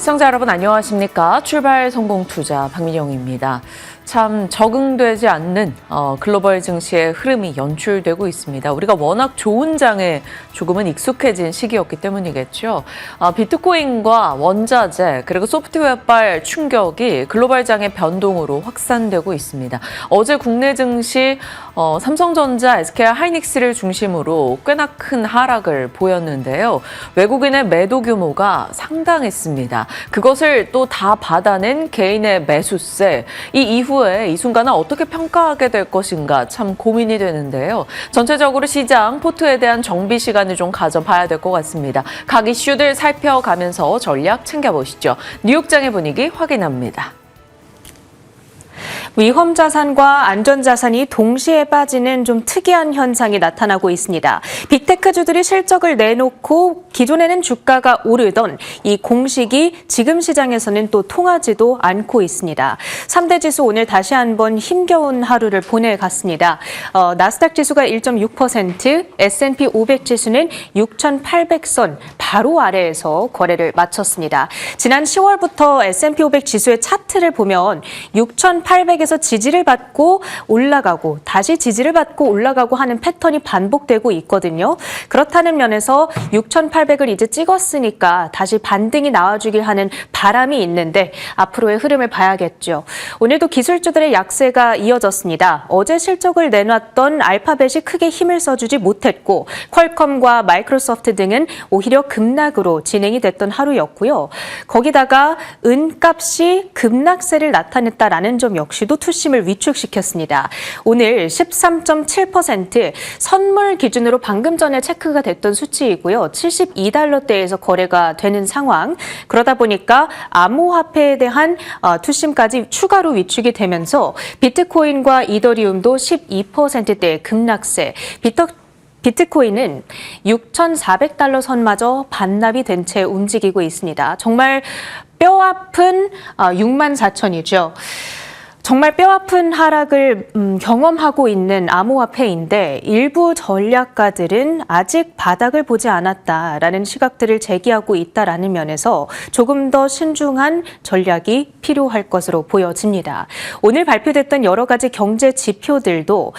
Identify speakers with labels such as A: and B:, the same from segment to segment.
A: 시청자 여러분 안녕하십니까? 출발 성공 투자 박민영입니다. 참 적응되지 않는 글로벌 증시의 흐름이 연출되고 있습니다. 우리가 워낙 좋은 장에 조금은 익숙해진 시기였기 때문이겠죠. 비트코인과 원자재 그리고 소프트웨어발 충격이 글로벌 장의 변동으로 확산되고 있습니다. 어제 국내 증시 삼성전자, SK 하이닉스를 중심으로 꽤나 큰 하락을 보였는데요. 외국인의 매도 규모가 상당했습니다. 그것을 또 다 받아낸 개인의 매수세, 이 이후에 이 순간을 어떻게 평가하게 될 것인가 참 고민이 되는데요. 전체적으로 시장 포트에 대한 정비 시간을 좀 가져봐야 될 것 같습니다. 각 이슈들 살펴가면서 전략 챙겨보시죠. 뉴욕장의 분위기 확인합니다.
B: 위험 자산과 안전 자산이 동시에 빠지는 좀 특이한 현상이 나타나고 있습니다. 빅테크주들이 실적을 내놓고 기존에는 주가가 오르던 이 공식이 지금 시장에서는 또 통하지도 않고 있습니다. 3대 지수 오늘 다시 한번 힘겨운 하루를 보내갔습니다. 나스닥 지수가 1.6%, S&P 500 지수는 6,800선 바로 아래에서 거래를 마쳤습니다. 지난 10월부터 S&P 500 지수의 차트를 보면 6,800에서 지지를 받고 올라가고 다시 지지를 받고 올라가고 하는 패턴이 반복되고 있거든요. 그렇다는 면에서 6,800을 이제 찍었으니까 다시 반등이 나와주길 하는 바람이 있는데 앞으로의 흐름을 봐야겠죠. 오늘도 기술주들의 약세가 이어졌습니다. 어제 실적을 내놨던 알파벳이 크게 힘을 써주지 못했고 퀄컴과 마이크로소프트 등은 오히려 급락으로 진행이 됐던 하루였고요. 거기다가 은값이 급락세를 나타냈다라는 점 역시도 투심을 위축시켰습니다. 오늘 13.7% 선물 기준으로 방금 전에 체크가 됐던 수치이고요. 72달러대에서 거래가 되는 상황. 그러다 보니까 암호화폐에 대한 투심까지 추가로 위축이 되면서 비트코인과 이더리움도 12%대 급락세. 비트코인은 6,400달러 선마저 반납이 된 채 움직이고 있습니다. 정말 뼈아픈 64,000이죠. 정말 뼈아픈 하락을 경험하고 있는 암호화폐인데 일부 전략가들은 아직 바닥을 보지 않았다라는 시각들을 제기하고 있다라는 면에서 조금 더 신중한 전략이 필요할 것으로 보여집니다. 오늘 발표됐던 여러 가지 경제 지표들도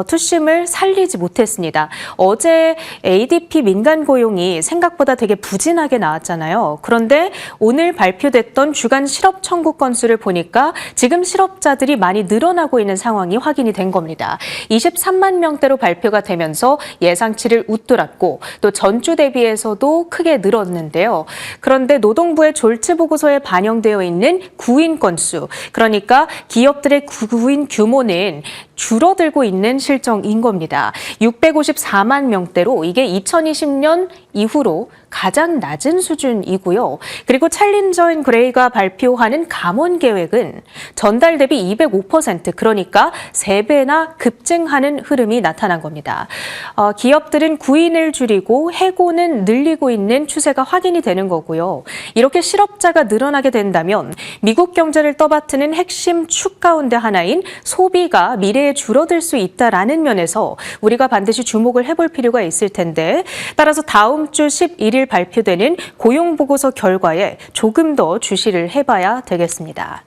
B: 투심을 살리지 못했습니다. 어제 ADP 민간 고용이 생각보다 되게 부진하게 나왔잖아요. 그런데 오늘 발표됐던 주간 실업 청구 건수를 보니까 지금 실업자들이 많이 늘어나고 있는 상황이 확인이 된 겁니다. 23만 명대로 발표가 되면서 예상치를 웃돌았고 또 전주 대비해서도 크게 늘었는데요. 그런데 노동부의 졸지 보고서에 반영되어 있는 구인 건수, 그러니까 기업들의 구인 규모는 줄어들고 있는 실정인 겁니다. 654만 명대로 이게 2020년 이후로 가장 낮은 수준이고요. 그리고 챌린저 앤 그레이가 발표하는 감원 계획은 전달 대비 205%, 그러니까 3배나 급증하는 흐름이 나타난 겁니다. 기업들은 구인을 줄이고 해고는 늘리고 있는 추세가 확인이 되는 거고요. 이렇게 실업자가 늘어나게 된다면 미국 경제를 떠받드는 핵심 축 가운데 하나인 소비가 미래에 줄어들 수 있다라는 면에서 우리가 반드시 주목을 해볼 필요가 있을 텐데, 따라서 다음 주 11일 발표되는 고용보고서 결과에 조금 더 주시를 해봐야 되겠습니다.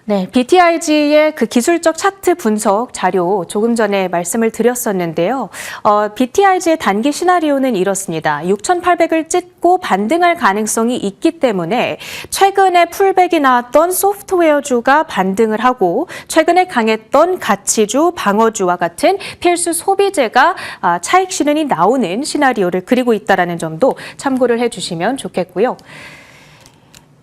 B: 네, BTIG의 그 기술적 차트 분석 자료 조금 전에 말씀을 드렸었는데요. BTIG의 단기 시나리오는 이렇습니다. 6,800을 찍고 반등할 가능성이 있기 때문에 최근에 풀백이 나왔던 소프트웨어주가 반등을 하고 최근에 강했던 가치주, 방어주와 같은 필수 소비재가 차익 실현이 나오는 시나리오를 그리고 있다는 점도 참고를 해주시면 좋겠고요.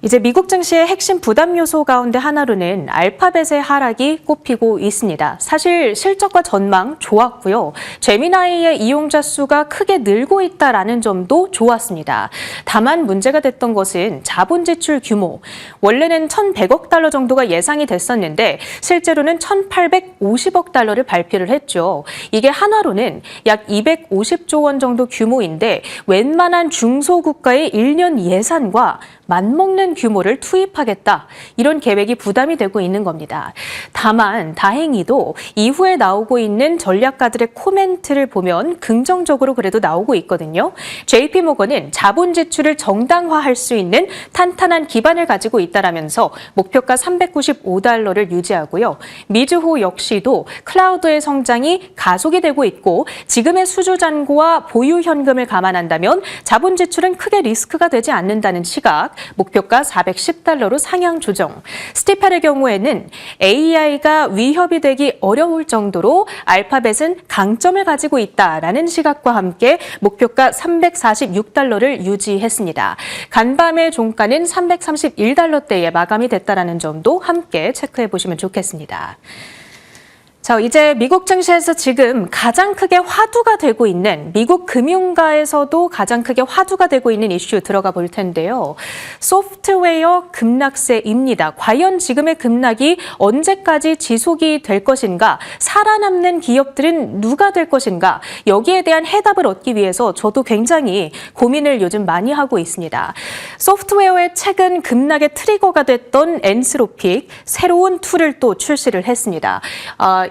B: 이제 미국 증시의 핵심 부담 요소 가운데 하나로는 알파벳의 하락이 꼽히고 있습니다. 사실 실적과 전망 좋았고요. 제미나이의 이용자 수가 크게 늘고 있다라는 점도 좋았습니다. 다만 문제가 됐던 것은 자본 지출 규모. 원래는 1,100억 달러 정도가 예상이 됐었는데 실제로는 1,850억 달러를 발표를 했죠. 이게 한화로는 약 250조 원 정도 규모인데 웬만한 중소국가의 1년 예산과 맞먹는 있는 규모를 투입하겠다. 이런 계획이 부담이 되고 있는 겁니다. 다만 다행히도 이후에 나오고 있는 전략가들의 코멘트를 보면 긍정적으로 그래도 나오고 있거든요. JP모건은 자본 지출을 정당화할 수 있는 탄탄한 기반을 가지고 있다라면서 목표가 $395를 유지하고요. 미즈호 역시도 클라우드의 성장이 가속이 되고 있고 지금의 수주 잔고와 보유 현금을 감안한다면 자본 지출은 크게 리스크가 되지 않는다는 시각, 목표가 $410로 상향 조정. 스티펠의 경우에는 AI가 위협이 되기 어려울 정도로 알파벳은 강점을 가지고 있다라는 시각과 함께 목표가 $346를 유지했습니다. 간밤의 종가는 $331대에 마감이 됐다라는 점도 함께 체크해 보시면 좋겠습니다. 자, 이제 미국 증시에서 지금 가장 크게 화두가 되고 있는 미국 금융가에서도 가장 크게 화두가 되고 있는 이슈 들어가 볼 텐데요. 소프트웨어 급락세입니다. 과연 지금의 급락이 언제까지 지속이 될 것인가? 살아남는 기업들은 누가 될 것인가? 여기에 대한 해답을 얻기 위해서 저도 굉장히 고민을 요즘 많이 하고 있습니다. 소프트웨어의 최근 급락의 트리거가 됐던 엔스로픽, 새로운 툴을 또 출시를 했습니다.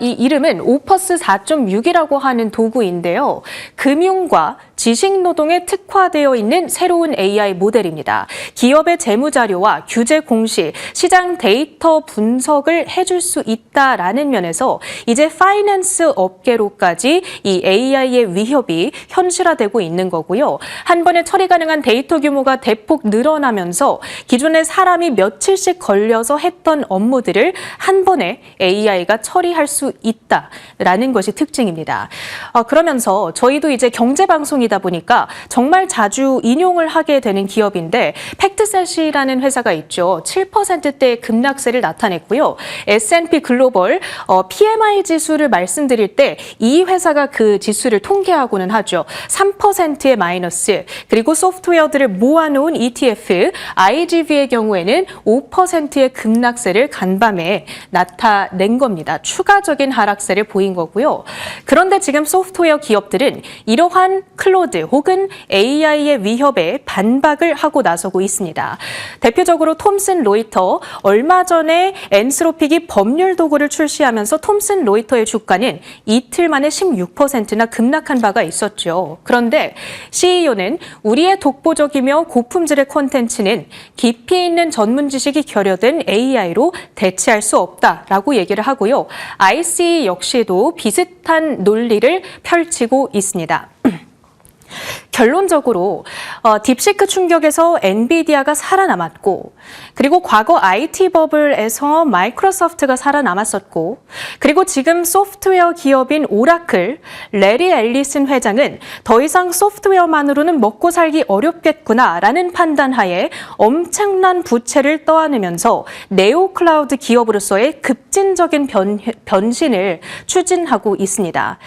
B: 이 이름은 오퍼스 4.6이라고 하는 도구인데요. 금융과 지식노동에 특화되어 있는 새로운 AI 모델입니다. 기업의 재무자료와 규제 공시, 시장 데이터 분석을 해줄 수 있다라는 면에서 이제 파이낸스 업계로까지 이 AI의 위협이 현실화되고 있는 거고요. 한 번에 처리 가능한 데이터 규모가 대폭 늘어나면서 기존에 사람이 며칠씩 걸려서 했던 업무들을 한 번에 AI가 처리할 수 있다라는 것이 특징입니다. 그러면서 저희도 이제 경제방송이다 보니까 정말 자주 인용을 하게 되는 기업인데 팩트셋이라는 회사가 있죠. 7%대의 급락세를 나타냈고요. S&P 글로벌 PMI 지수를 말씀드릴 때 이 회사가 그 지수를 통계하고는 하죠. 3%의 마이너스, 그리고 소프트웨어들을 모아놓은 ETF, IGV의 경우에는 5%의 급락세를 간밤에 나타낸 겁니다. 추가적인 하락세를 보인 거고요. 그런데 지금 소프트웨어 기업들은 이러한 클로드 혹은 AI의 위협에 반박을 하고 나서고 있습니다. 대표적으로 톰슨 로이터, 얼마 전에 엔스로픽이 법률 도구를 출시하면서 톰슨 로이터의 주가는 이틀 만에 16%나 급락한 바가 있었죠. 그런데 CEO는 우리의 독보적이며 고품질의 콘텐츠는 깊이 있는 전문 지식이 결여된 AI로 대체할 수 없다라고 얘기를 하고요. ICE 역시도 비슷한 논리를 펼치고 있습니다. 결론적으로 딥시크 충격에서 엔비디아가 살아남았고, 그리고 과거 IT 버블에서 마이크로소프트가 살아남았었고, 그리고 지금 소프트웨어 기업인 오라클, 레리 앨리슨 회장은 더 이상 소프트웨어만으로는 먹고 살기 어렵겠구나라는 판단하에 엄청난 부채를 떠안으면서 네오 클라우드 기업으로서의 급진적인 변신을 추진하고 있습니다.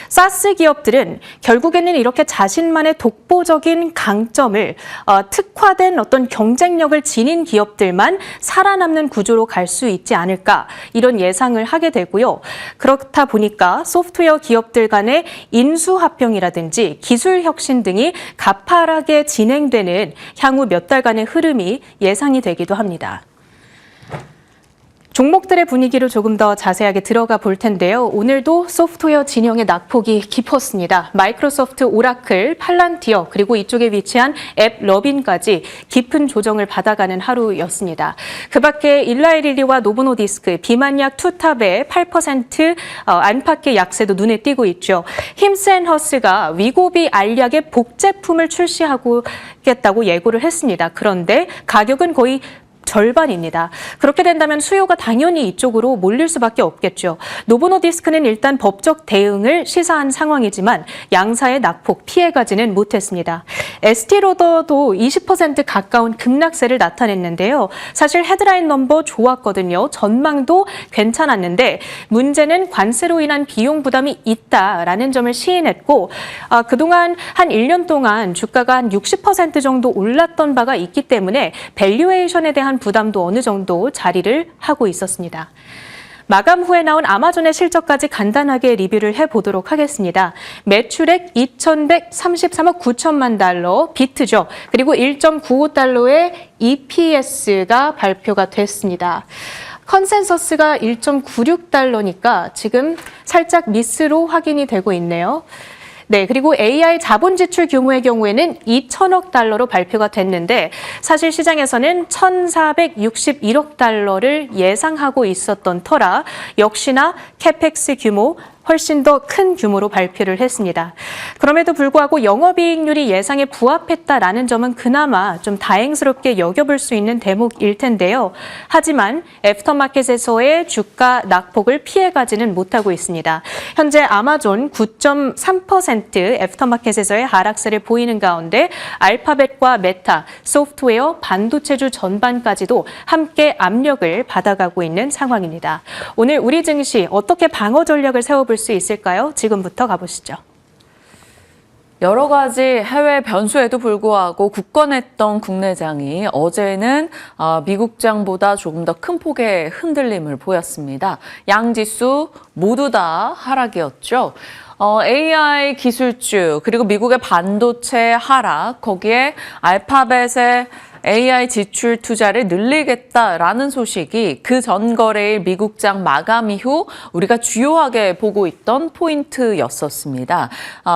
B: 사스 기업들은 결국에는 이렇게 자신만의 독보적인 강점을 특화된 어떤 경쟁력을 지닌 기업들만 살아남는 구조로 갈 수 있지 않을까, 이런 예상을 하게 되고요. 그렇다 보니까 소프트웨어 기업들 간의 인수합병이라든지 기술 혁신 등이 가파르게 진행되는 향후 몇 달간의 흐름이 예상이 되기도 합니다. 종목들의 분위기로 조금 더 자세하게 들어가 볼 텐데요. 오늘도 소프트웨어 진영의 낙폭이 깊었습니다. 마이크로소프트, 오라클, 팔란티어, 그리고 이쪽에 위치한 앱 러빈까지 깊은 조정을 받아가는 하루였습니다. 그 밖에 일라이릴리와 노보노디스크, 비만약 투탑의 8% 안팎의 약세도 눈에 띄고 있죠. 힘센허스가 위고비 알약의 복제품을 출시하겠다고 예고를 했습니다. 그런데 가격은 거의 절반입니다. 그렇게 된다면 수요가 당연히 이쪽으로 몰릴 수밖에 없겠죠. 노보노디스크는 일단 법적 대응을 시사한 상황이지만 양사의 낙폭 피해가지는 못했습니다. 에스티로더도 20% 가까운 급락세를 나타냈는데요. 사실 헤드라인 넘버 좋았거든요. 전망도 괜찮았는데 문제는 관세로 인한 비용 부담이 있다라는 점을 시인했고, 그동안 한 1년 동안 주가가 한 60% 정도 올랐던 바가 있기 때문에 밸류에이션에 대한 부담도 어느 정도 자리를 하고 있었습니다. 마감 후에 나온 아마존의 실적까지 간단하게 리뷰를 해보도록 하겠습니다. 매출액 2,133억 9천만 달러, 비트죠. 그리고 1.95달러의 EPS가 발표가 됐습니다. 컨센서스가 1.96달러니까 지금 살짝 미스로 확인이 되고 있네요. 네, 그리고 AI 자본 지출 규모의 경우에는 2천억 달러로 발표가 됐는데 사실 시장에서는 1,461억 달러를 예상하고 있었던 터라 역시나 캐펙스 규모 훨씬 더 큰 규모로 발표를 했습니다. 그럼에도 불구하고 영업이익률이 예상에 부합했다라는 점은 그나마 좀 다행스럽게 여겨볼 수 있는 대목일 텐데요. 하지만 애프터마켓에서의 주가 낙폭을 피해가지는 못하고 있습니다. 현재 아마존 9.3% 애프터마켓에서의 하락세를 보이는 가운데 알파벳과 메타, 소프트웨어, 반도체주 전반까지도 함께 압력을 받아가고 있는 상황입니다. 오늘 우리 증시 어떻게 방어 전략을 세워볼 수 있을까요? 지금부터 가보시죠.
A: 여러 가지 해외 변수에도 불구하고 굳건했던 국내장이 어제는 미국장보다 조금 더 큰 폭의 흔들림을 보였습니다. 양지수 모두 다 하락이었죠. AI 기술주 그리고 미국의 반도체 하락, 거기에 알파벳의 AI 지출 투자를 늘리겠다라는 소식이 그 전 거래일 미국장 마감 이후 우리가 주요하게 보고 있던 포인트였었습니다.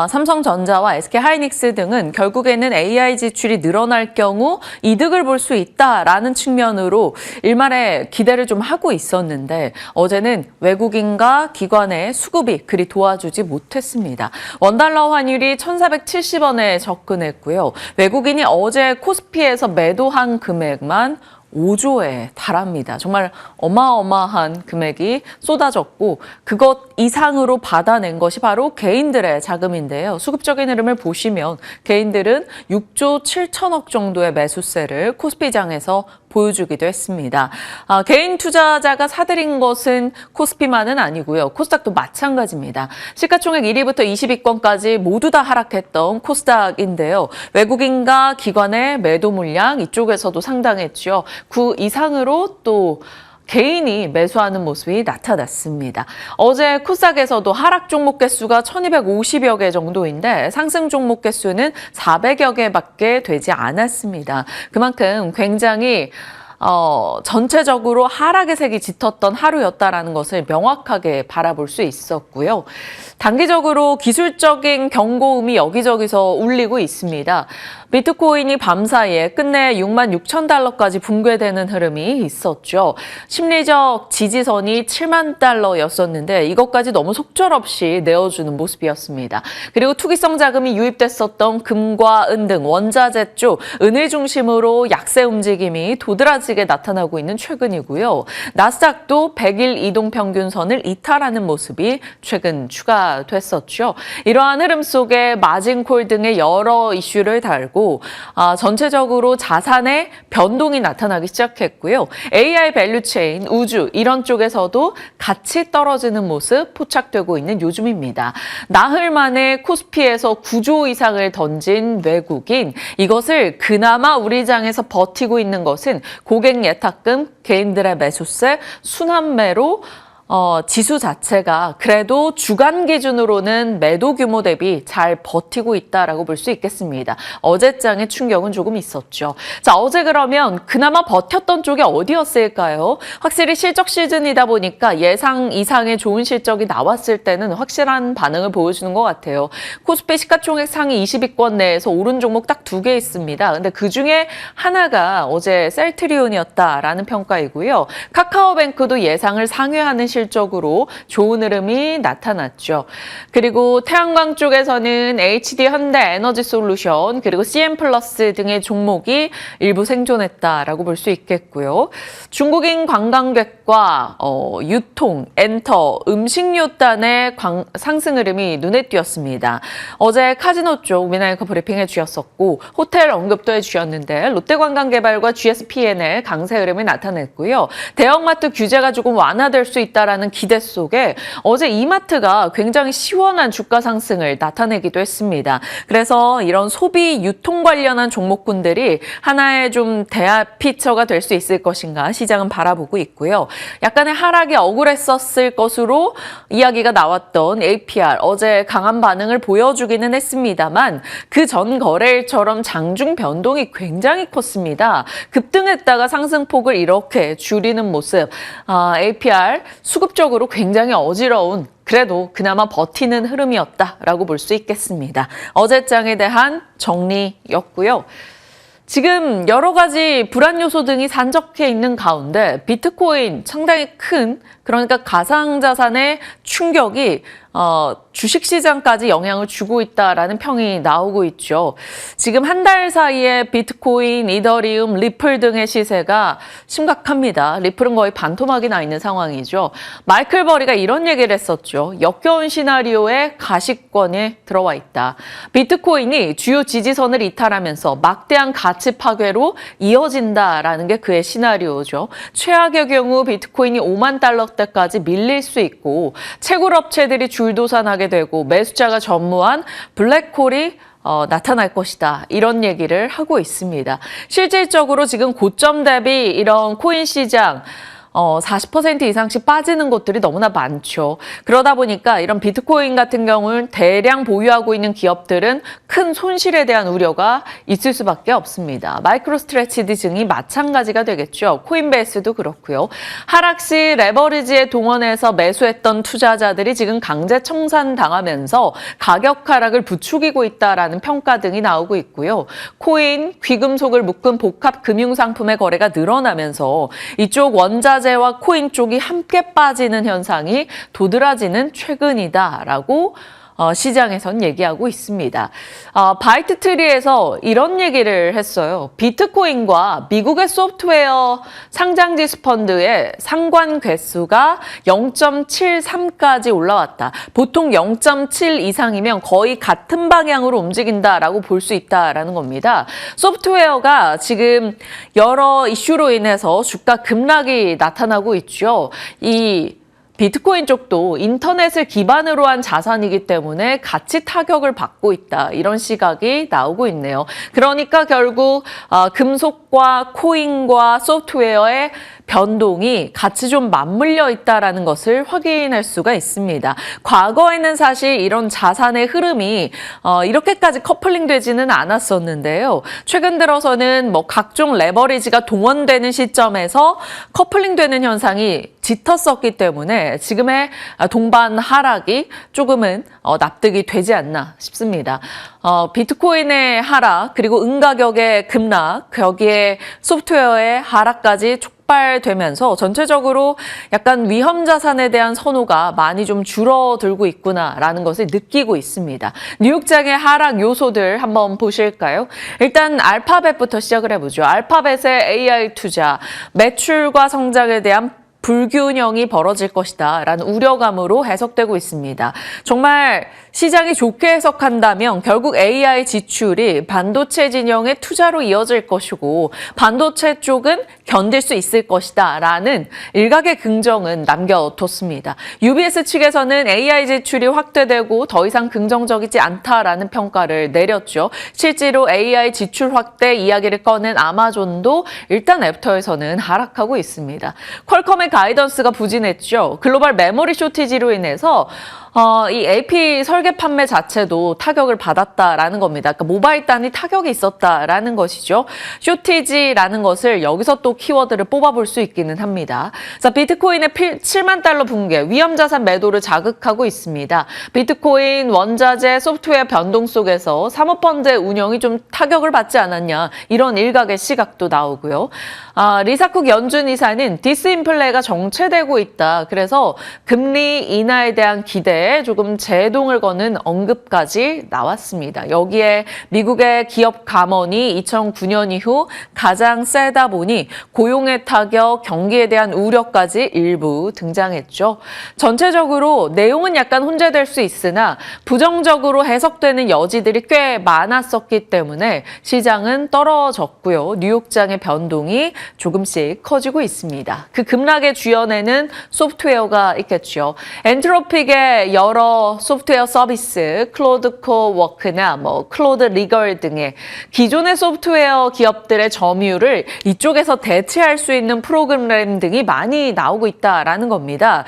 A: 삼성전자와 SK하이닉스 등은 결국에는 AI 지출이 늘어날 경우 이득을 볼 수 있다라는 측면으로 일말의 기대를 좀 하고 있었는데 어제는 외국인과 기관의 수급이 그리 도와주지 못했습니다. 원달러 환율이 1,470원에 접근했고요. 외국인이 어제 코스피에서 매도한 금액만 5조에 달합니다. 정말 어마어마한 금액이 쏟아졌고 그것 이상으로 받아낸 것이 바로 개인들의 자금인데요. 수급적인 흐름을 보시면 개인들은 6조 7천억 정도의 매수세를 코스피장에서 보여주기도 했습니다. 개인 투자자가 사들인 것은 코스피만은 아니고요. 코스닥도 마찬가지입니다. 시가총액 1위부터 20위권까지 모두 다 하락했던 코스닥인데요. 외국인과 기관의 매도 물량 이쪽에서도 상당했죠. 그 이상으로 또 개인이 매수하는 모습이 나타났습니다. 어제 코스닥에서도 하락 종목 개수가 1,250여 개 정도인데 상승 종목 개수는 400여 개밖에 되지 않았습니다. 그만큼 굉장히 전체적으로 하락의 색이 짙었던 하루였다라는 것을 명확하게 바라볼 수 있었고요. 단기적으로 기술적인 경고음이 여기저기서 울리고 있습니다. 비트코인이 밤사이에 끝내 66,000달러까지 붕괴되는 흐름이 있었죠. 심리적 지지선이 7만 달러였었는데 이것까지 너무 속절없이 내어주는 모습이었습니다. 그리고 투기성 자금이 유입됐었던 금과 은 등 원자재 쪽 은을 중심으로 약세 움직임이 도드라지게 나타나고 있는 최근이고요. 나스닥도 100일 이동평균선을 이탈하는 모습이 최근 추가됐었죠. 이러한 흐름 속에 마진콜 등의 여러 이슈를 달고 전체적으로 자산의 변동이 나타나기 시작했고요. AI 밸류체인, 우주 이런 쪽에서도 같이 떨어지는 모습 포착되고 있는 요즘입니다. 나흘 만에 코스피에서 9조 이상을 던진 외국인, 이것을 그나마 우리 장에서 버티고 있는 것은 고객 예탁금, 개인들의 매수세, 순환매로 지수 자체가 그래도 주간 기준으로는 매도 규모 대비 잘 버티고 있다라고 볼 수 있겠습니다. 어제장의 충격은 조금 있었죠. 자, 어제 그러면 그나마 버텼던 쪽이 어디였을까요? 확실히 실적 시즌이다 보니까 예상 이상의 좋은 실적이 나왔을 때는 확실한 반응을 보여주는 것 같아요. 코스피 시가총액 상위 20위권 내에서 오른 종목 딱 2개 있습니다. 근데 그중에 하나가 어제 셀트리온이었다라는 평가이고요. 카카오뱅크도 예상을 상회하는 실적으로 좋은 흐름이 나타났죠. 그리고 태양광 쪽에서는 HD 현대 에너지 솔루션 그리고 CM 플러스 등의 종목이 일부 생존했다라고 볼 수 있겠고요. 중국인 관광객과 유통, 엔터, 음식료단의 상승 흐름이 눈에 띄었습니다. 어제 카지노 쪽 미나이커 브리핑 해주셨었고 호텔 언급도 해주셨는데 롯데관광개발과 GSPN의 강세 흐름이 나타냈고요. 대형마트 규제가 조금 완화될 수 있다 라는 기대 속에 어제 이마트가 굉장히 시원한 주가 상승을 나타내기도 했습니다. 그래서 이런 소비 유통 관련한 종목군들이 하나의 좀 대화 피처가 될 수 있을 것인가 시장은 바라보고 있고요. 약간의 하락이 억울했었을 것으로 이야기가 나왔던 APR 어제 강한 반응을 보여주기는 했습니다만 그 전 거래일처럼 장중 변동이 굉장히 컸습니다. 급등했다가 상승폭을 이렇게 줄이는 모습, APR 수급적으로 굉장히 어지러운 그래도 그나마 버티는 흐름이었다라고 볼 수 있겠습니다. 어제장에 대한 정리였고요. 지금 여러 가지 불안 요소 등이 산적해 있는 가운데 비트코인 상당히 큰 그러니까 가상자산의 충격이 주식시장까지 영향을 주고 있다라는 평이 나오고 있죠. 지금 한 달 사이에 비트코인, 이더리움, 리플 등의 시세가 심각합니다. 리플은 거의 반토막이 나 있는 상황이죠. 마이클 버리가 이런 얘기를 했었죠. 역겨운 시나리오에 가시권에 들어와 있다. 비트코인이 주요 지지선을 이탈하면서 막대한 가치 파괴로 이어진다라는 게 그의 시나리오죠. 최악의 경우 비트코인이 5만 달러대까지 밀릴 수 있고 채굴 업체들이 줄도산하게 되고 매수자가 전무한 블랙홀이 나타날 것이다. 이런 얘기를 하고 있습니다. 실질적으로 지금 고점 대비 이런 코인 시장 40% 이상씩 빠지는 곳들이 너무나 많죠. 그러다 보니까 이런 비트코인 같은 경우는 대량 보유하고 있는 기업들은 큰 손실에 대한 우려가 있을 수밖에 없습니다. 마이크로스트레치드 등이 마찬가지가 되겠죠. 코인베이스도 그렇고요. 하락 시 레버리지에 동원해서 매수했던 투자자들이 지금 강제 청산당하면서 가격 하락을 부추기고 있다라는 평가 등이 나오고 있고요. 코인, 귀금속을 묶은 복합 금융상품의 거래가 늘어나면서 이쪽 원자재 와 코인 쪽이 함께 빠지는 현상이 도드라지는 최근이다라고 시장에선 얘기하고 있습니다. 바이트트리에서 이런 얘기를 했어요. 비트코인과 미국의 소프트웨어 상장지수 펀드의 상관 개수가 0.73까지 올라왔다. 보통 0.7 이상이면 거의 같은 방향으로 움직인다라고 볼 수 있다라는 겁니다. 소프트웨어가 지금 여러 이슈로 인해서 주가 급락이 나타나고 있죠. 이 비트코인 쪽도 인터넷을 기반으로 한 자산이기 때문에 같이 타격을 받고 있다. 이런 시각이 나오고 있네요. 그러니까 결국 금속과 코인과 소프트웨어의 변동이 같이 좀 맞물려 있다는 것을 확인할 수가 있습니다. 과거에는 사실 이런 자산의 흐름이 이렇게까지 커플링 되지는 않았었는데요. 최근 들어서는 각종 레버리지가 동원되는 시점에서 커플링 되는 현상이 짙었었기 때문에 지금의 동반 하락이 조금은 납득이 되지 않나 싶습니다. 비트코인의 하락 그리고 은가격의 급락 여기에 소프트웨어의 하락까지 촉발되면서 전체적으로 약간 위험 자산에 대한 선호가 많이 좀 줄어들고 있구나라는 것을 느끼고 있습니다. 뉴욕장의 하락 요소들 한번 보실까요? 일단 알파벳부터 시작을 해보죠. 알파벳의 AI 투자, 매출과 성장에 대한 불균형이 벌어질 것이다 라는 우려감으로 해석되고 있습니다. 정말 시장이 좋게 해석한다면 결국 AI 지출이 반도체 진영의 투자로 이어질 것이고 반도체 쪽은 견딜 수 있을 것이다 라는 일각의 긍정은 남겨뒀습니다. UBS 측에서는 AI 지출이 확대되고 더 이상 긍정적이지 않다라는 평가를 내렸죠. 실제로 AI 지출 확대 이야기를 꺼낸 아마존도 일단 애프터에서는 하락하고 있습니다. 퀄컴의 가이던스가 부진했죠. 글로벌 메모리 쇼티지로 인해서 이 AP 설계 판매 자체도 타격을 받았다라는 겁니다. 그러니까 모바일 단위 타격이 있었다라는 것이죠. 쇼티지라는 것을 여기서 또 키워드를 뽑아볼 수 있기는 합니다. 자, 비트코인의 7만 달러 붕괴, 위험자산 매도를 자극하고 있습니다. 비트코인, 원자재, 소프트웨어 변동 속에서 사모펀드의 운영이 좀 타격을 받지 않았냐 이런 일각의 시각도 나오고요. 리사쿡 연준 이사는 디스인플레가 정체되고 있다. 그래서 금리 인하에 대한 기대에 조금 제동을 거는 언급까지 나왔습니다. 여기에 미국의 기업 감원이 2009년 이후 가장 세다 보니 고용의 타격, 경기에 대한 우려까지 일부 등장했죠. 전체적으로 내용은 약간 혼재될 수 있으나 부정적으로 해석되는 여지들이 꽤 많았었기 때문에 시장은 떨어졌고요. 뉴욕장의 변동이 조금씩 커지고 있습니다. 그 급락의 주연에는 소프트웨어가 있겠죠. 엔트로픽의 여러 소프트웨어 서비스, 클로드 코워크나 클로드 리걸 등의 기존의 소프트웨어 기업들의 점유율을 이쪽에서 대체할 수 있는 프로그램 등이 많이 나오고 있다라는 겁니다.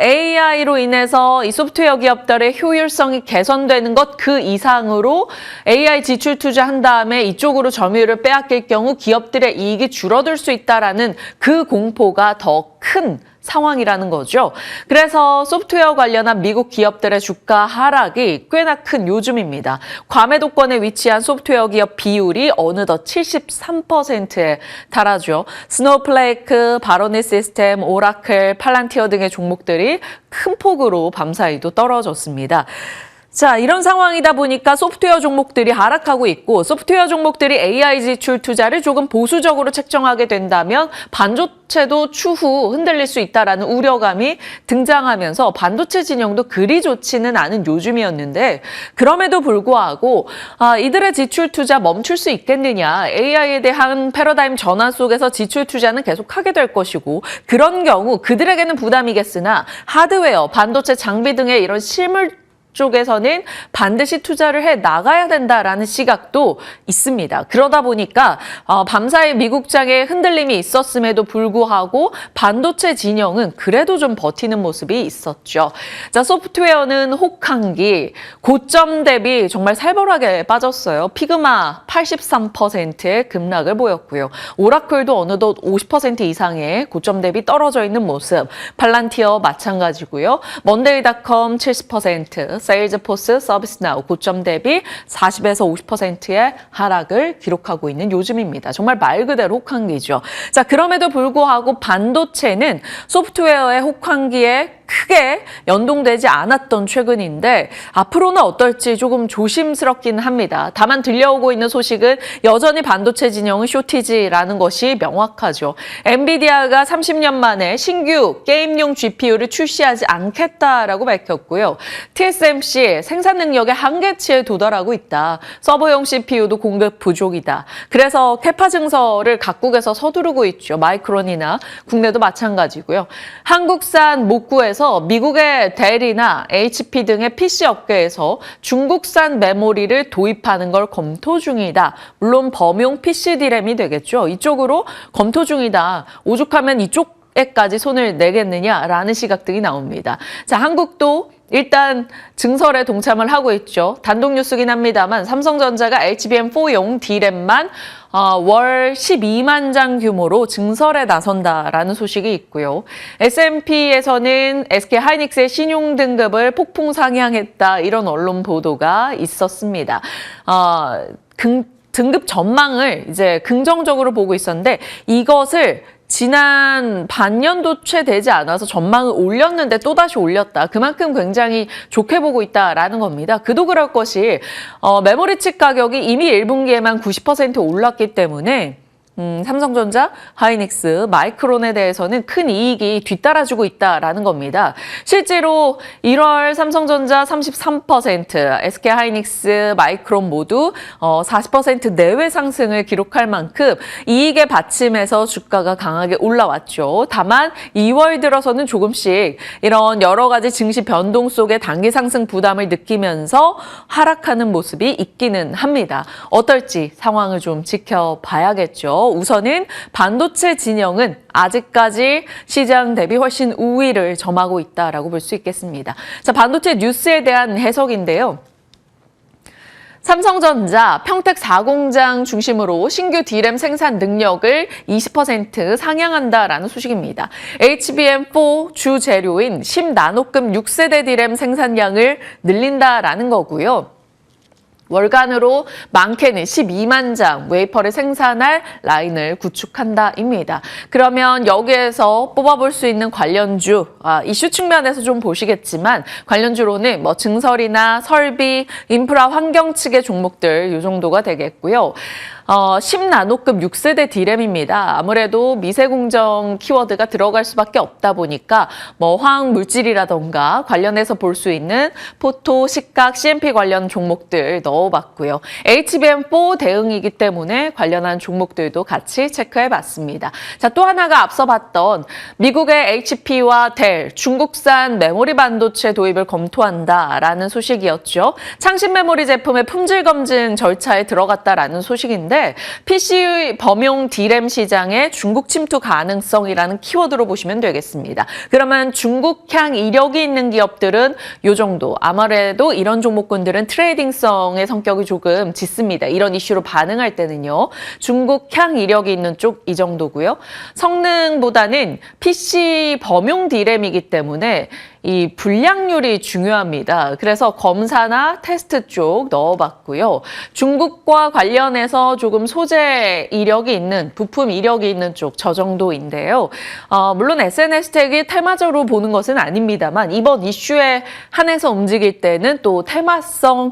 A: AI로 인해서 이 소프트웨어 기업들의 효율성이 개선되는 것 그 이상으로 AI 지출 투자한 다음에 이쪽으로 점유율을 빼앗길 경우 기업들의 이익이 줄어들 수 있다라는 그 공포가 더 큰 상황이라는 거죠. 그래서 소프트웨어 관련한 미국 기업들의 주가 하락이 꽤나 큰 요즘입니다. 과매도권에 위치한 소프트웨어 기업 비율이 어느덧 73%에 달하죠. 스노우플레이크, 바로니 시스템, 오라클, 팔란티어 등의 종목들이 큰 폭으로 밤사이도 떨어졌습니다. 자, 이런 상황이다 보니까 소프트웨어 종목들이 하락하고 있고 소프트웨어 종목들이 AI 지출 투자를 조금 보수적으로 책정하게 된다면 반도체도 추후 흔들릴 수 있다라는 우려감이 등장하면서 반도체 진영도 그리 좋지는 않은 요즘이었는데 그럼에도 불구하고 이들의 지출 투자 멈출 수 있겠느냐. AI에 대한 패러다임 전환 속에서 지출 투자는 계속하게 될 것이고 그런 경우 그들에게는 부담이겠으나 하드웨어, 반도체 장비 등의 이런 실물 쪽에서는 반드시 투자를 해 나가야 된다라는 시각도 있습니다. 그러다 보니까 밤사이 미국장에 흔들림이 있었음에도 불구하고 반도체 진영은 그래도 좀 버티는 모습이 있었죠. 자, 소프트웨어는 혹한기 고점 대비 정말 살벌하게 빠졌어요. 피그마 83%의 급락을 보였고요. 오라클도 어느덧 50% 이상의 고점 대비 떨어져 있는 모습. 팔란티어 마찬가지고요. 먼데이닷컴 70%, 세일즈포스, 서비스나우 고점 대비 40에서 50%의 하락을 기록하고 있는 요즘입니다. 정말 말 그대로 혹한기죠. 자, 그럼에도 불구하고 반도체는 소프트웨어의 혹한기에 크게 연동되지 않았던 최근인데 앞으로는 어떨지 조금 조심스럽긴 합니다. 다만 들려오고 있는 소식은 여전히 반도체 진영은 쇼티지라는 것이 명확하죠. 엔비디아가 30년 만에 신규 게임용 GPU를 출시하지 않겠다라고 밝혔고요. TSMC 생산 능력의 한계치에 도달하고 있다. 서버용 CPU도 공급 부족이다. 그래서 캐파 증설을 각국에서 서두르고 있죠. 마이크론이나 국내도 마찬가지고요. 한국산 못 구해서 미국의 델이나 HP 등의 PC 업계에서 중국산 메모리를 도입하는 걸 검토 중이다. 물론 범용 PC D램이 되겠죠. 이쪽으로 검토 중이다. 오죽하면 이쪽에까지 손을 내겠느냐라는 시각들이 나옵니다. 자, 한국도 일단 증설에 동참을 하고 있죠. 단독 뉴스긴 합니다만 삼성전자가 HBM4용 D램만 월 12만 장 규모로 증설에 나선다라는 소식이 있고요. S&P에서는 SK 하이닉스의 신용 등급을 폭풍 상향했다. 이런 언론 보도가 있었습니다. 등급 전망을 이제 긍정적으로 보고 있었는데 이것을 지난 반년도 채 되지 않아서 전망을 올렸는데 또다시 올렸다. 그만큼 굉장히 좋게 보고 있다라는 겁니다. 그도 그럴 것이 메모리 칩 가격이 이미 1분기에만 90% 올랐기 때문에 삼성전자, 하이닉스, 마이크론에 대해서는 큰 이익이 뒤따라주고 있다라는 겁니다. 실제로 1월 삼성전자 33%, SK 하이닉스, 마이크론 모두 40% 내외 상승을 기록할 만큼 이익의 받침에서 주가가 강하게 올라왔죠. 다만 2월 들어서는 조금씩 이런 여러 가지 증시 변동 속에 단기 상승 부담을 느끼면서 하락하는 모습이 있기는 합니다. 어떨지 상황을 좀 지켜봐야겠죠. 우선은 반도체 진영은 아직까지 시장 대비 훨씬 우위를 점하고 있다라고 볼 수 있겠습니다. 자, 반도체 뉴스에 대한 해석인데요. 삼성전자 평택 4공장 중심으로 신규 D램 생산 능력을 20% 상향한다라는 소식입니다. HBM4 주 재료인 10나노급 6세대 D램 생산량을 늘린다라는 거고요. 월간으로 많게는 12만 장 웨이퍼를 생산할 라인을 구축한다입니다. 그러면 여기에서 뽑아볼 수 있는 관련주, 이슈 측면에서 좀 보시겠지만 관련주로는 증설이나 설비, 인프라 환경 측의 종목들 이 정도가 되겠고요. 10나노급 6세대 D램입니다. 아무래도 미세공정 키워드가 들어갈 수밖에 없다 보니까 뭐 화학 물질이라던가 관련해서 볼 수 있는 포토, 식각, CMP 관련 종목들 넣어봤고요. HBM4 대응이기 때문에 관련한 종목들도 같이 체크해봤습니다. 자, 또 하나가 앞서 봤던 미국의 HP와 델, 중국산 메모리 반도체 도입을 검토한다라는 소식이었죠. 창신 메모리 제품의 품질 검증 절차에 들어갔다라는 소식인데 PC 범용 D램 시장의 중국 침투 가능성이라는 키워드로 보시면 되겠습니다. 그러면 중국향 이력이 있는 기업들은 이 정도. 아무래도 이런 종목군들은 트레이딩성의 성격이 조금 짙습니다. 이런 이슈로 반응할 때는요. 중국향 이력이 있는 쪽 이 정도고요. 성능보다는 PC 범용 D램이기 때문에 이 불량률이 중요합니다. 그래서 검사나 테스트 쪽 넣어봤고요. 중국과 관련해서 조금 소재 이력이 있는, 부품 이력이 있는 쪽 저 정도인데요. 물론 SNS 택이 테마적으로 보는 것은 아닙니다만 이번 이슈에 한해서 움직일 때는 또 테마성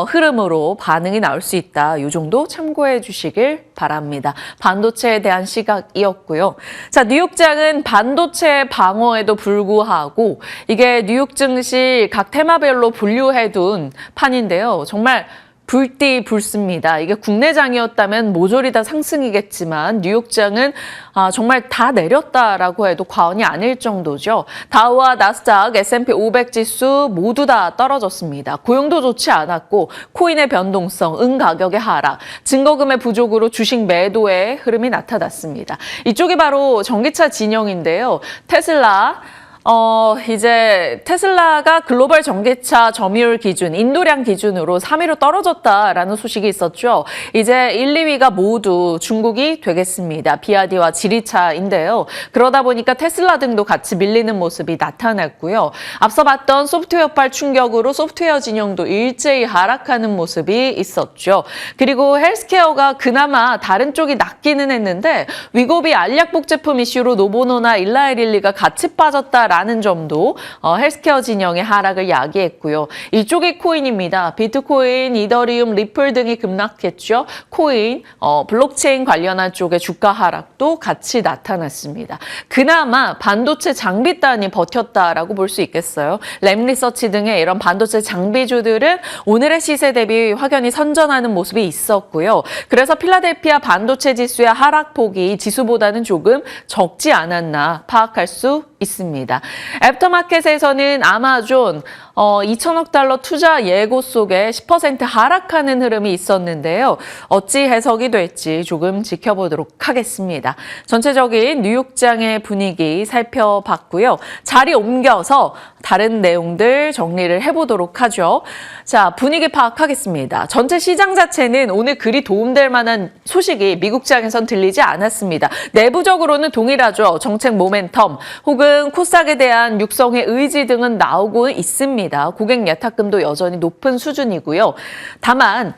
A: 흐름으로 반응이 나올 수 있다. 이 정도 참고해 주시길 바랍니다. 반도체에 대한 시각이었고요. 자, 뉴욕장은 반도체 방어에도 불구하고 이게 뉴욕 증시 각 테마별로 분류해둔 판인데요. 정말 불띠불습니다. 이게 국내장이었다면 모조리 다 상승이겠지만 뉴욕장은 정말 다 내렸다라고 해도 과언이 아닐 정도죠. 다우와 나스닥, S&P 500 지수 모두 다 떨어졌습니다. 고용도 좋지 않았고 코인의 변동성, 가격의 하락, 증거금의 부족으로 주식 매도의 흐름이 나타났습니다. 이쪽이 바로 전기차 진영인데요. 테슬라, 이제 테슬라가 글로벌 전기차 점유율 기준, 인도량 기준으로 3위로 떨어졌다라는 소식이 있었죠. 이제 1, 2위가 모두 중국이 되겠습니다. 비아디와 지리차인데요. 그러다 보니까 테슬라 등도 같이 밀리는 모습이 나타났고요. 앞서 봤던 소프트웨어발 충격으로 소프트웨어 진영도 일제히 하락하는 모습이 있었죠. 그리고 헬스케어가 그나마 다른 쪽이 낫기는 했는데 위고비 알약복 제품 이슈로 노보노나 일라이릴리가 같이 빠졌다라는 점도 헬스케어 진영의 하락을 야기했고요. 이쪽이 코인입니다. 비트코인, 이더리움, 리플 등이 급락했죠. 코인, 블록체인 관련한 쪽의 주가 하락도 같이 나타났습니다. 그나마 반도체 장비단이 버텼다라고 볼 수 있겠어요. 램리서치 등의 이런 반도체 장비주들은 오늘의 시세 대비 확연히 선전하는 모습이 있었고요. 그래서 필라델피아 반도체 지수의 하락폭이 지수보다는 조금 적지 않았나 파악할 수 있습니다. 애프터마켓에서는 아마존 2천억 달러 투자 예고 속에 10% 하락하는 흐름이 있었는데요. 어찌 해석이 될지 조금 지켜보도록 하겠습니다. 전체적인 뉴욕장의 분위기 살펴봤고요. 자리 옮겨서 다른 내용들 정리를 해보도록 하죠. 자, 분위기 파악하겠습니다. 전체 시장 자체는 오늘 그리 도움될 만한 소식이 미국장에선 들리지 않았습니다. 내부적으로는 동일하죠. 정책 모멘텀 혹은 코스닥에 대한 육성의 의지 등은 나오고 있습니다. 고객 예탁금도 여전히 높은 수준이고요. 다만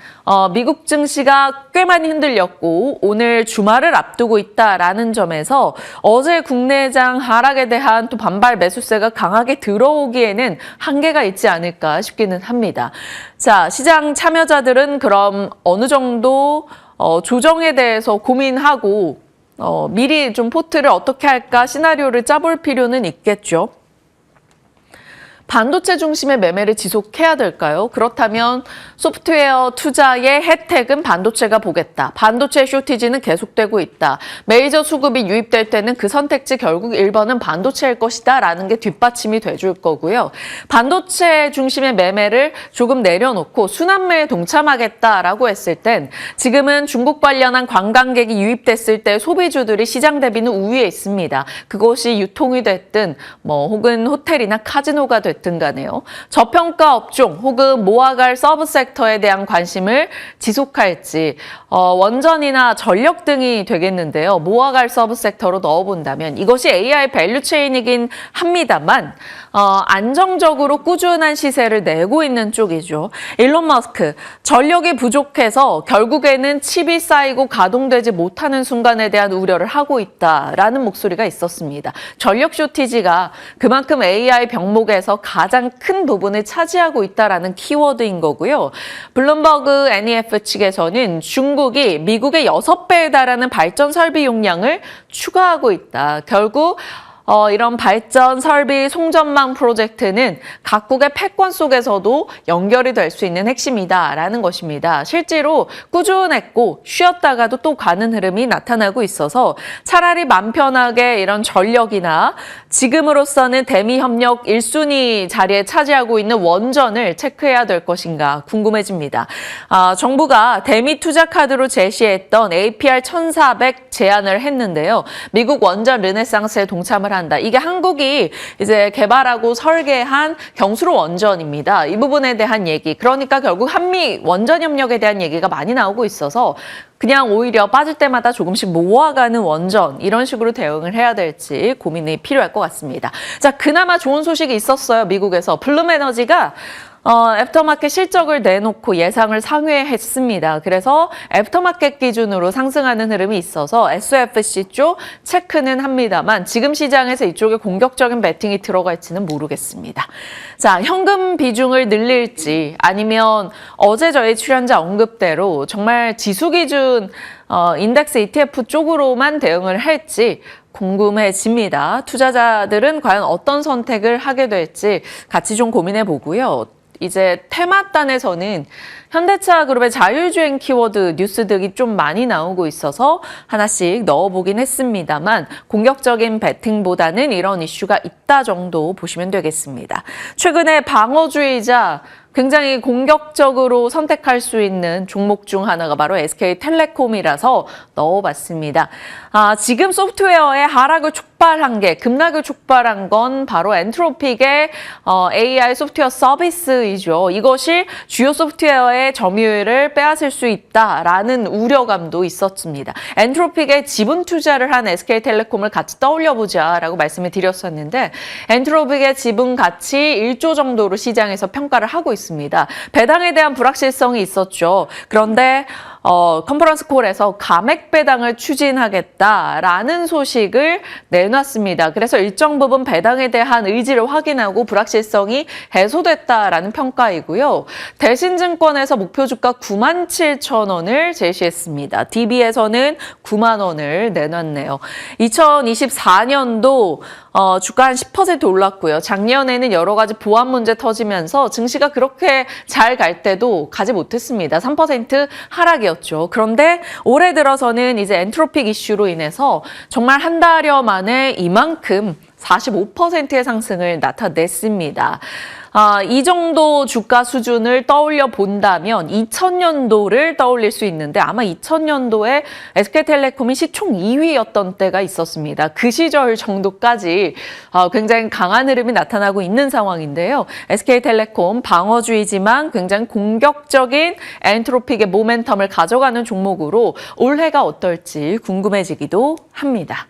A: 미국 증시가 꽤 많이 흔들렸고 오늘 주말을 앞두고 있다라는 점에서 어제 국내장 하락에 대한 또 반발 매수세가 강하게 들어오기에는 한계가 있지 않을까 싶기는 합니다. 자, 시장 참여자들은 그럼 어느 정도 조정에 대해서 고민하고 미리 좀 포트를 어떻게 할까 시나리오를 짜볼 필요는 있겠죠. 반도체 중심의 매매를 지속해야 될까요? 그렇다면 소프트웨어 투자의 혜택은 반도체가 보겠다. 반도체 쇼티지는 계속되고 있다. 메이저 수급이 유입될 때는 그 선택지 결국 1번은 반도체일 것이다 라는 게 뒷받침이 돼줄 거고요. 반도체 중심의 매매를 조금 내려놓고 순환매에 동참하겠다라고 했을 땐 지금은 중국 관련한 관광객이 유입됐을 때 소비주들이 시장 대비는 우위에 있습니다. 그것이 유통이 됐든 혹은 호텔이나 카지노가 됐든 간에요. 저평가 업종 혹은 모아갈 서브 섹터에 대한 관심을 지속할지 원전이나 전력 등이 되겠는데요. 모아갈 서브 섹터로 넣어본다면 이것이 AI 밸류 체인이긴 합니다만 안정적으로 꾸준한 시세를 내고 있는 쪽이죠. 일론 머스크, 전력이 부족해서 결국에는 칩이 쌓이고 가동되지 못하는 순간에 대한 우려를 하고 있다라는 목소리가 있었습니다. 전력 쇼티지가 그만큼 AI 병목에서 가장 큰 부분을 차지하고 있다라는 키워드인 거고요. 블룸버그 NEF 측에서는 중국이 미국의 6배에 달하는 발전 설비 용량을 추가하고 있다. 결국 이런 발전 설비 송전망 프로젝트는 각국의 패권 속에서도 연결이 될 수 있는 핵심이다라는 것입니다. 실제로 꾸준했고 쉬었다가도 또 가는 흐름이 나타나고 있어서 차라리 맘 편하게 이런 전력이나 지금으로서는 대미 협력 1순위 자리에 차지하고 있는 원전을 체크해야 될 것인가 궁금해집니다. 정부가 대미 투자 카드로 제시했던 APR 1400 제안을 했는데요. 미국 원전 르네상스에 동참을 한다. 이게 한국이 이제 개발하고 설계한 경수로 원전입니다. 이 부분에 대한 얘기. 그러니까 결국 한미 원전 협력에 대한 얘기가 많이 나오고 있어서 그냥 오히려 빠질 때마다 조금씩 모아가는 원전 이런 식으로 대응을 해야 될지 고민이 필요할 것 같습니다. 자, 그나마 좋은 소식이 있었어요. 미국에서 블룸에너지가 애프터마켓 실적을 내놓고 예상을 상회했습니다. 그래서 애프터마켓 기준으로 상승하는 흐름이 있어서 SOFC 쪽 체크는 합니다만 지금 시장에서 이쪽에 공격적인 베팅이 들어갈지는 모르겠습니다. 자, 현금 비중을 늘릴지 아니면 어제 저희 출연자 언급대로 정말 지수 기준 인덱스 ETF 쪽으로만 대응을 할지 궁금해집니다. 투자자들은 과연 어떤 선택을 하게 될지 같이 좀 고민해 보고요. 이제 테마단에서는 현대차 그룹의 자율주행 키워드 뉴스들이 좀 많이 나오고 있어서 하나씩 넣어보긴 했습니다만 공격적인 배팅보다는 이런 이슈가 있다 정도 보시면 되겠습니다. 최근에 방어주의자 굉장히 공격적으로 선택할 수 있는 종목 중 하나가 바로 SK텔레콤이라서 넣어봤습니다. 지금 소프트웨어의 하락을 촉발한 게, 급락을 촉발한 건 바로 엔트로픽의 AI 소프트웨어 서비스이죠. 이것이 주요 소프트웨어의 점유율을 빼앗을 수 있다라는 우려감도 있었습니다. 엔트로픽에 지분 투자를 한 SK텔레콤을 같이 떠올려보자라고 말씀을 드렸었는데 엔트로픽의 지분 가치 1조 정도로 시장에서 평가를 하고 있습니다. 배당에 대한 불확실성이 있었죠. 그런데 컨퍼런스 콜에서 감액 배당을 추진하겠다라는 소식을 내놨습니다. 그래서 일정 부분 배당에 대한 의지를 확인하고 불확실성이 해소됐다라는 평가이고요. 대신증권에서 목표 주가 97,000원을 제시했습니다. DB에서는 9만 원을 내놨네요. 2024년도 주가 한 10% 올랐고요. 작년에는 여러 가지 보안 문제 터지면서 증시가 그렇게 잘 갈 때도 가지 못했습니다. 3% 하락이었죠. 그런데 올해 들어서는 이제 엔트로픽 이슈로 인해서 정말 한 달여 만에 이만큼 45%의 상승을 나타냈습니다. 이 정도 주가 수준을 떠올려 본다면 2000년도를 떠올릴 수 있는데 아마 2000년도에 SK텔레콤이 시총 2위였던 때가 있었습니다. 그 시절 정도까지 굉장히 강한 흐름이 나타나고 있는 상황인데요. SK텔레콤 방어주의지만 굉장히 공격적인 엔트로픽의 모멘텀을 가져가는 종목으로 올해가 어떨지 궁금해지기도 합니다.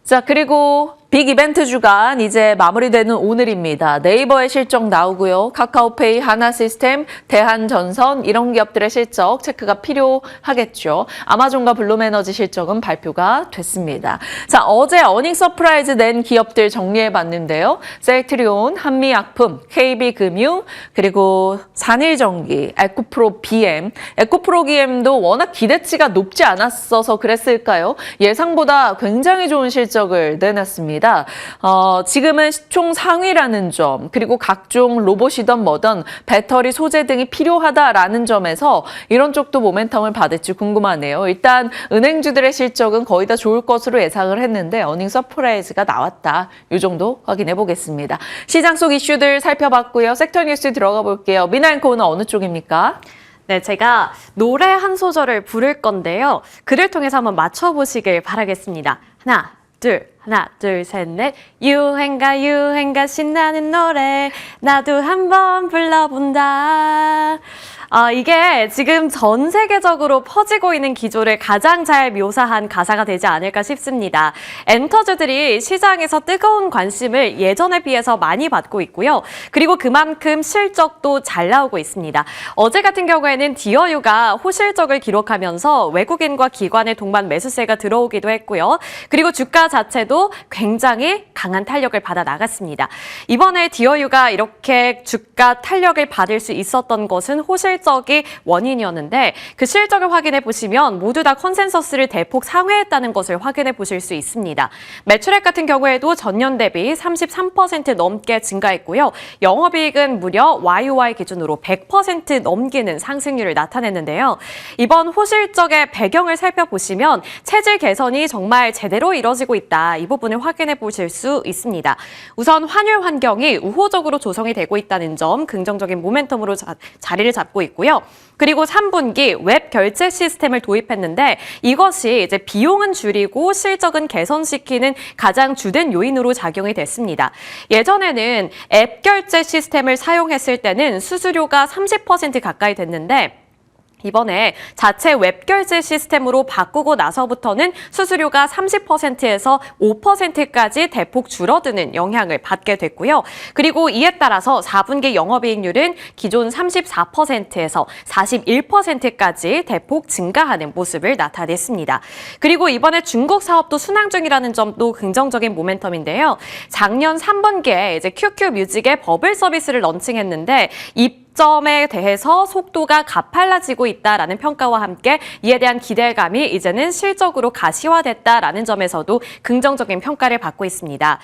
A: 자, 그리고 빅 이벤트 주간 이제 마무리되는 오늘입니다. 네이버의 실적 나오고요. 카카오페이, 하나시스템, 대한전선 이런 기업들의 실적 체크가 필요하겠죠. 아마존과 블룸에너지 실적은 발표가 됐습니다. 자, 어제 어닝 서프라이즈 낸 기업들 정리해봤는데요. 셀트리온, 한미약품, KB금융, 그리고 산일전기, 에코프로 BM. 에코프로 BM도 워낙 기대치가 높지 않았어서 그랬을까요? 예상보다 굉장히 좋은 실적을 내놨습니다. 지금은 시총 상위라는 점, 그리고 각종 로봇이든 뭐든 배터리 소재 등이 필요하다라는 점에서 이런 쪽도 모멘텀을 받을지 궁금하네요. 일단 은행주들의 실적은 거의 다 좋을 것으로 예상을 했는데 어닝 서프라이즈가 나왔다. 이 정도 확인해 보겠습니다. 시장 속 이슈들 살펴봤고요. 섹터 뉴스 들어가 볼게요. 미나 코너 어느 쪽입니까?
C: 네, 제가 노래 한 소절을 부를 건데요. 글을 통해서 한번 맞춰보시길 바라겠습니다. 하나, 둘, 셋, 넷. 유행가 신나는 노래 나도 한번 불러본다. 이게 지금 전 세계적으로 퍼지고 있는 기조를 가장 잘 묘사한 가사가 되지 않을까 싶습니다. 엔터주들이 시장에서 뜨거운 관심을 예전에 비해서 많이 받고 있고요. 그리고 그만큼 실적도 잘 나오고 있습니다. 어제 같은 경우에는 디어유가 호실적을 기록하면서 외국인과 기관의 동반 매수세가 들어오기도 했고요. 그리고 주가 자체도 이번에도 굉장히 강한 탄력을 받아 나갔습니다. 이번에 디어유가 이렇게 주가 탄력을 받을 수 있었던 것은 호실적이 원인이었는데 그 실적을 확인해 보시면 모두 다 컨센서스를 대폭 상회했다는 것을 확인해 보실 수 있습니다. 매출액 같은 경우에도 전년 대비 33% 넘게 증가했고요. 영업이익은 무려 YOY 기준으로 100% 넘기는 상승률을 나타냈는데요. 이번 호실적의 배경을 살펴보시면 체질 개선이 정말 제대로 이뤄지고 있다. 이 부분을 확인해 보실 수 있습니다. 우선 환율 환경이 우호적으로 조성이 되고 있다는 점 긍정적인 모멘텀으로 자리를 잡고 있고요. 그리고 3분기 웹 결제 시스템을 도입했는데 이것이 이제 비용은 줄이고 실적은 개선시키는 가장 주된 요인으로 작용이 됐습니다. 예전에는 앱 결제 시스템을 사용했을 때는 수수료가 30% 가까이 됐는데 이번에 자체 웹결제 시스템으로 바꾸고 나서부터는 수수료가 30%에서 5%까지 대폭 줄어드는 영향을 받게 됐고요. 그리고 이에 따라서 4분기 영업이익률은 기존 34%에서 41%까지 대폭 증가하는 모습을 나타냈습니다. 그리고 이번에 중국 사업도 순항 중이라는 점도 긍정적인 모멘텀인데요. 작년 3분기에 이제 QQ 뮤직의 버블 서비스를 런칭했는데 점에 대해서 속도가 가팔라지고 있다라는 평가와 함께 이에 대한 기대감이 이제는 실적으로 가시화됐다라는 점에서도 긍정적인 평가를 받고 있습니다.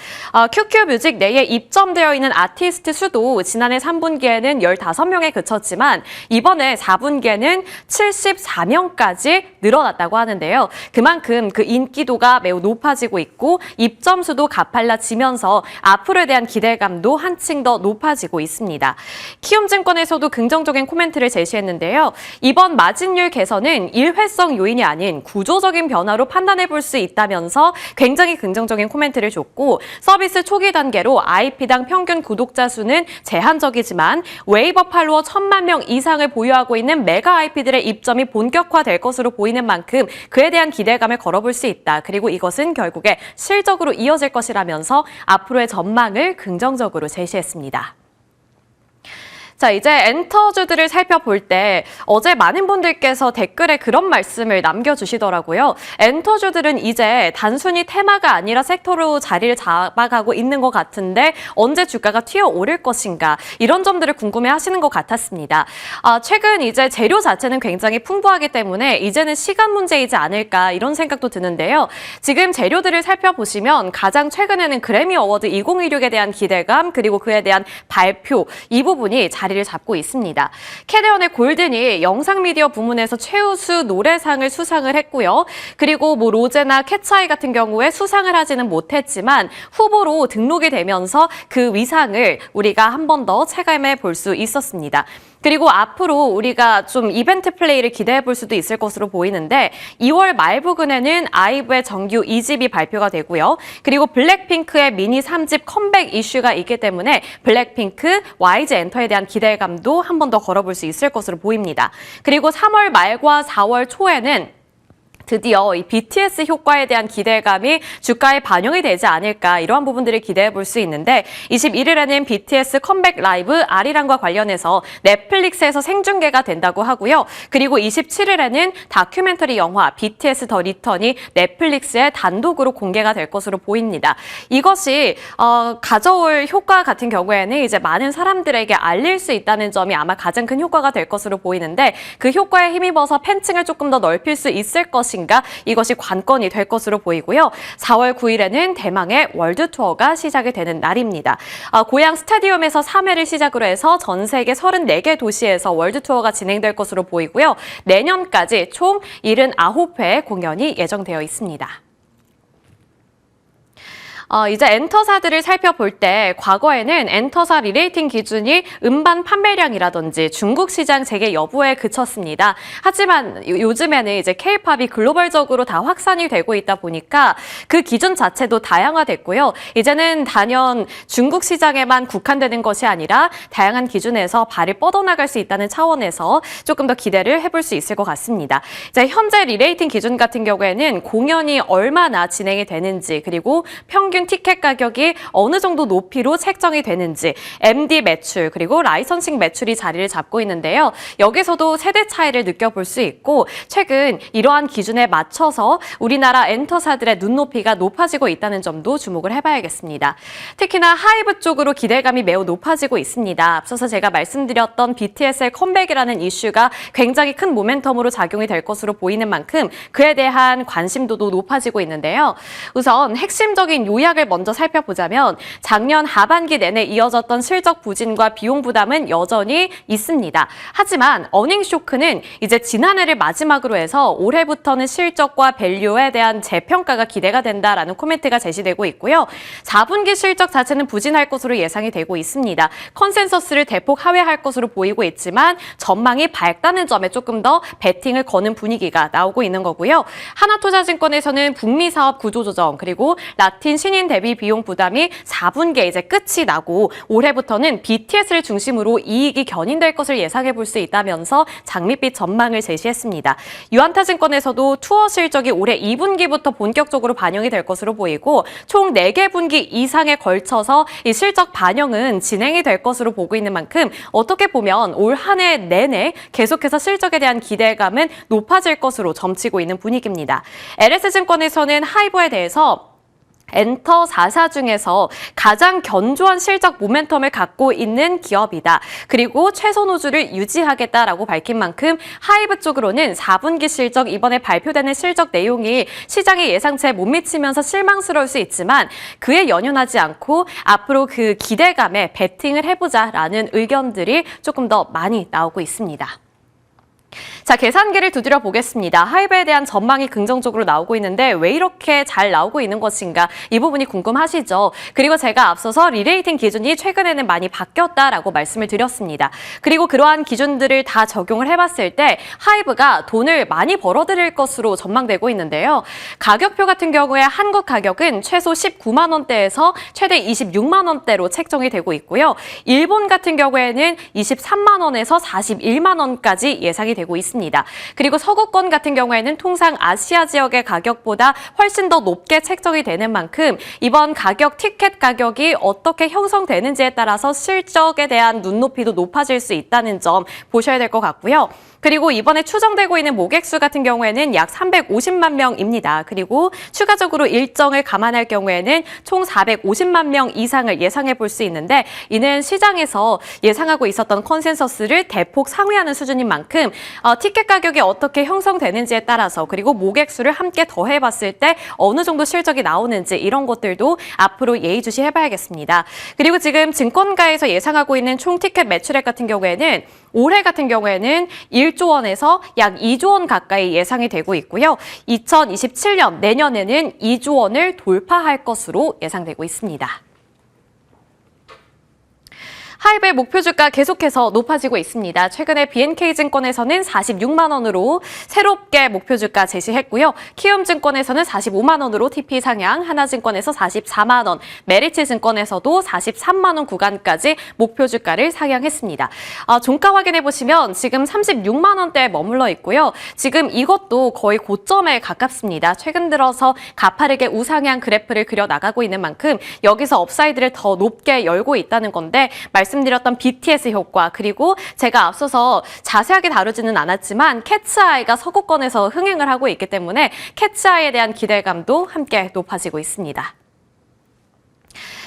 C: QQ 뮤직 내에 입점되어 있는 아티스트 수도 지난해 3분기에는 15명에 그쳤지만 이번에 4분기에는 74명까지 늘어났다고 하는데요. 그만큼 그 인기도가 매우 높아지고 있고 입점 수도 가팔라지면서 앞으로에 대한 기대감도 한층 더 높아지고 있습니다. 키움증권에서도 긍정적인 코멘트를 제시했는데요. 이번 마진율 개선은 일회성 요인이 아닌 구조적인 변화로 판단해 볼 수 있다면서 굉장히 긍정적인 코멘트를 줬고 서비스 초기 단계로 IP당 평균 구독자 수는 제한적이지만 웨이버 팔로워 1,000만 명 이상을 보유하고 있는 메가 IP들의 입점이 본격화될 것으로 보이는 만큼 그에 대한 기대감을 걸어볼 수 있다. 그리고 이것은 결국에 실적으로 이어질 것이라면서 앞으로의 전망을 긍정적으로 제시했습니다. 자, 이제 엔터주들을 살펴볼 때 어제 많은 분들께서 댓글에 그런 말씀을 남겨주시더라고요. 엔터주들은 이제 단순히 테마가 아니라 섹터로 자리를 잡아가고 있는 것 같은데 언제 주가가 튀어오를 것인가 이런 점들을 궁금해하시는 것 같았습니다. 최근 이제 재료 자체는 굉장히 풍부하기 때문에 이제는 시간 문제이지 않을까 이런 생각도 드는데요. 지금 재료들을 살펴보시면 가장 최근에는 그래미 어워드 2016에 대한 기대감 그리고 그에 대한 발표 이 부분이 자리를 잡고 있습니다. 캐대언의 골든이 영상미디어 부문에서 최우수 노래상을 수상을 했고요. 그리고 로제나 캣차이 같은 경우에 수상을 하지는 못했지만 후보로 등록이 되면서 그 위상을 우리가 한 번 더 체감해 볼 수 있었습니다. 그리고 앞으로 우리가 좀 이벤트 플레이를 기대해 볼 수도 있을 것으로 보이는데 2월 말 부근에는 아이브의 정규 2집이 발표가 되고요. 그리고 블랙핑크의 미니 3집 컴백 이슈가 있기 때문에 블랙핑크, YG 엔터에 대한 기대감도 한 번 더 걸어볼 수 있을 것으로 보입니다. 그리고 3월 말과 4월 초에는 드디어 이 BTS 효과에 대한 기대감이 주가에 반영이 되지 않을까 이러한 부분들을 기대해 볼 수 있는데 21일에는 BTS 컴백 라이브 아리랑과 관련해서 넷플릭스에서 생중계가 된다고 하고요. 그리고 27일에는 다큐멘터리 영화 BTS 더 리턴이 넷플릭스에 단독으로 공개가 될 것으로 보입니다. 이것이 가져올 효과 같은 경우에는 이제 많은 사람들에게 알릴 수 있다는 점이 아마 가장 큰 효과가 될 것으로 보이는데 그 효과에 힘입어서 팬층을 조금 더 넓힐 수 있을 것인가 이것이 관건이 될 것으로 보이고요. 4월 9일에는 대망의 월드 투어가 시작이 되는 날입니다. 고향 스타디움에서 3회를 시작으로 해서 전 세계 34개 도시에서 월드 투어가 진행될 것으로 보이고요. 내년까지 총 79회 공연이 예정되어 있습니다. 이제 엔터사들을 살펴볼 때 과거에는 엔터사 리레이팅 기준이 음반 판매량이라든지 중국 시장 재개 여부에 그쳤습니다. 하지만 요즘에는 이제 K-팝이 글로벌적으로 다 확산이 되고 있다 보니까 그 기준 자체도 다양화됐고요. 이제는 단연 중국 시장에만 국한되는 것이 아니라 다양한 기준에서 발을 뻗어나갈 수 있다는 차원에서 조금 더 기대를 해볼 수 있을 것 같습니다. 이제 현재 리레이팅 기준 같은 경우에는 공연이 얼마나 진행이 되는지 그리고 평균 평균 티켓 가격이 어느 정도 높이로 책정이 되는지 MD 매출 그리고 라이선싱 매출이 자리를 잡고 있는데요. 여기서도 세대 차이를 느껴볼 수 있고 최근 이러한 기준에 맞춰서 우리나라 엔터사들의 눈높이가 높아지고 있다는 점도 주목을 해봐야겠습니다. 특히나 하이브 쪽으로 기대감이 매우 높아지고 있습니다. 앞서서 제가 말씀드렸던 BTS의 컴백이라는 이슈가 굉장히 큰 모멘텀으로 작용이 될 것으로 보이는 만큼 그에 대한 관심도도 높아지고 있는데요. 우선 핵심적인 요약을 먼저 살펴보자면 작년 하반기 내내 이어졌던 실적 부진과 비용 부담은 여전히 있습니다. 하지만 어닝 쇼크는 이제 지난해를 마지막으로 해서 올해부터는 실적과 밸류에 대한 재평가가 기대가 된다라는 코멘트가 제시되고 있고요. 4분기 실적 자체는 부진할 것으로 예상이 되고 있습니다. 컨센서스를 대폭 하회할 것으로 보이고 있지만 전망이 밝다는 점에 조금 더 베팅을 거는 분위기가 나오고 있는 거고요. 하나투자증권에서는 북미 사업 구조조정 그리고 라틴 신인 대비 비용 부담이 4분기에 이제 끝이 나고 올해부터는 BTS를 중심으로 이익이 견인될 것을 예상해 볼 수 있다면서 장밋빛 전망을 제시했습니다. 유한타증권에서도 투어 실적이 올해 2분기부터 본격적으로 반영이 될 것으로 보이고 총 4개 분기 이상에 걸쳐서 이 실적 반영은 진행이 될 것으로 보고 있는 만큼 어떻게 보면 올 한 해 내내 계속해서 실적에 대한 기대감은 높아질 것으로 점치고 있는 분위기입니다. LS증권에서는 하이브에 대해서 엔터 4사 중에서 가장 견조한 실적 모멘텀을 갖고 있는 기업이다. 그리고 최소 노주를 유지하겠다라고 밝힌 만큼 하이브 쪽으로는 4분기 실적 이번에 발표되는 실적 내용이 시장의 예상치에 못 미치면서 실망스러울 수 있지만 그에 연연하지 않고 앞으로 그 기대감에 베팅을 해보자라는 의견들이 조금 더 많이 나오고 있습니다. 자, 계산기를 두드려 보겠습니다. 하이브에 대한 전망이 긍정적으로 나오고 있는데 왜 이렇게 잘 나오고 있는 것인가 이 부분이 궁금하시죠? 그리고 제가 앞서서 리레이팅 기준이 최근에는 많이 바뀌었다라고 말씀을 드렸습니다. 그리고 그러한 기준들을 다 적용을 해봤을 때 하이브가 돈을 많이 벌어들일 것으로 전망되고 있는데요. 가격표 같은 경우에 한국 가격은 최소 19만 원대에서 최대 26만 원대로 책정이 되고 있고요. 일본 같은 경우에는 23만 원에서 41만 원까지 예상이 되고 있습니다. 그리고 서구권 같은 경우에는 통상 아시아 지역의 가격보다 훨씬 더 높게 책정이 되는 만큼 이번 가격 티켓 가격이 어떻게 형성되는지에 따라서 실적에 대한 눈높이도 높아질 수 있다는 점 보셔야 될 것 같고요. 그리고 이번에 추정되고 있는 모객수 같은 경우에는 약 350만 명입니다. 그리고 추가적으로 일정을 감안할 경우에는 총 450만 명 이상을 예상해 볼 수 있는데 이는 시장에서 예상하고 있었던 컨센서스를 대폭 상회하는 수준인 만큼 티켓 가격이 어떻게 형성되는지에 따라서 그리고 모객수를 함께 더해봤을 때 어느 정도 실적이 나오는지 이런 것들도 앞으로 예의주시해봐야겠습니다. 그리고 지금 증권가에서 예상하고 있는 총 티켓 매출액 같은 경우에는 올해 같은 경우에는 1조 원에서 약 2조 원 가까이 예상이 되고 있고요. 2027년 내년에는 2조 원을 돌파할 것으로 예상되고 있습니다. 하이브의 목표 주가 계속해서 높아지고 있습니다. 최근에 BNK증권에서는 46만 원으로 새롭게 목표 주가 제시했고요. 키움증권에서는 45만 원으로 TP 상향, 하나증권에서 44만 원, 메리츠증권에서도 43만 원 구간까지 목표 주가를 상향했습니다. 종가 확인해 보시면 지금 36만 원대에 머물러 있고요. 지금 이것도 거의 고점에 가깝습니다. 최근 들어서 가파르게 우상향 그래프를 그려 나가고 있는 만큼 여기서 업사이드를 더 높게 열고 있다는 건데 말씀드렸던 BTS 효과 그리고 제가 앞서서 자세하게 다루지는 않았지만 캐츠아이가 서구권에서 흥행을 하고 있기 때문에 캐츠아이에 대한 기대감도 함께 높아지고 있습니다.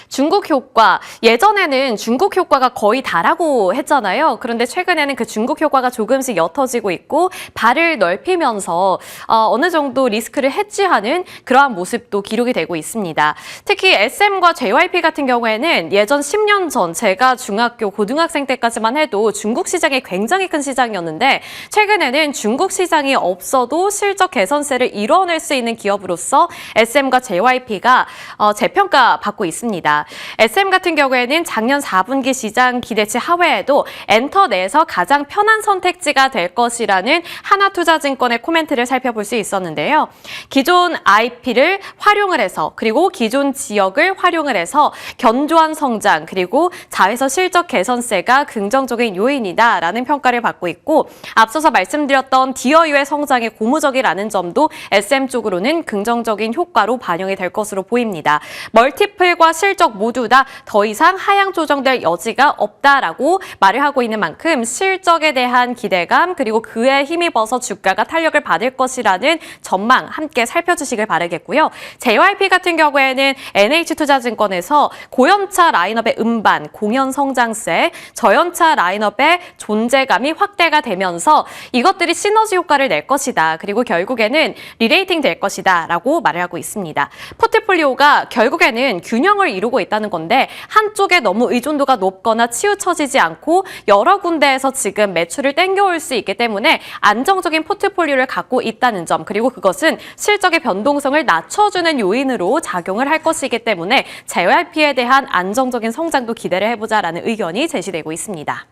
C: 중국 효과, 예전에는 중국 효과가 거의 다라고 했잖아요. 그런데 최근에는 그 중국 효과가 조금씩 옅어지고 있고 발을 넓히면서 어느 정도 리스크를 해지하는 그러한 모습도 기록이 되고 있습니다. 특히 SM과 JYP 같은 경우에는 예전 10년 전 제가 중학교, 고등학생 때까지만 해도 중국 시장이 굉장히 큰 시장이었는데 최근에는 중국 시장이 없어도 실적 개선세를 이뤄낼 수 있는 기업으로서 SM과 JYP가 재평가 받고 있습니다. 있습니다. SM 같은 경우에는 작년 4분기 시장 기대치 하회에도 엔터 내에서 가장 편한 선택지가 될 것이라는 하나투자증권의 코멘트를 살펴볼 수 있었는데요. 기존 IP를 활용을 해서 그리고 기존 지역을 활용을 해서 견조한 성장 그리고 자회사 실적 개선세가 긍정적인 요인이다라는 평가를 받고 있고 앞서서 말씀드렸던 디어유의 성장이 고무적이라는 점도 SM 쪽으로는 긍정적인 효과로 반영이 될 것으로 보입니다. 멀티플과 실적 모두 다 더 이상 하향 조정될 여지가 없다라고 말을 하고 있는 만큼 실적에 대한 기대감 그리고 그에 힘입어서 주가가 탄력을 받을 것이라는 전망 함께 살펴주시길 바라겠고요. JYP 같은 경우에는 NH투자증권에서 고연차 라인업의 음반, 공연 성장세, 저연차 라인업의 존재감이 확대가 되면서 이것들이 시너지 효과를 낼 것이다. 그리고 결국에는 리레이팅 될 것이다 라고 말을 하고 있습니다. 포트폴리오가 결국에는 균형을 이루고 있다는 건데 한쪽에 너무 의존도가 높거나 치우쳐지지 않고 여러 군데에서 지금 매출을 땡겨올 수 있기 때문에 안정적인 포트폴리오를 갖고 있다는 점 그리고 그것은 실적의 변동성을 낮춰주는 요인으로 작용을 할 것이기 때문에 JYP에 대한 안정적인 성장도 기대를 해보자라는 의견이 제시되고 있습니다.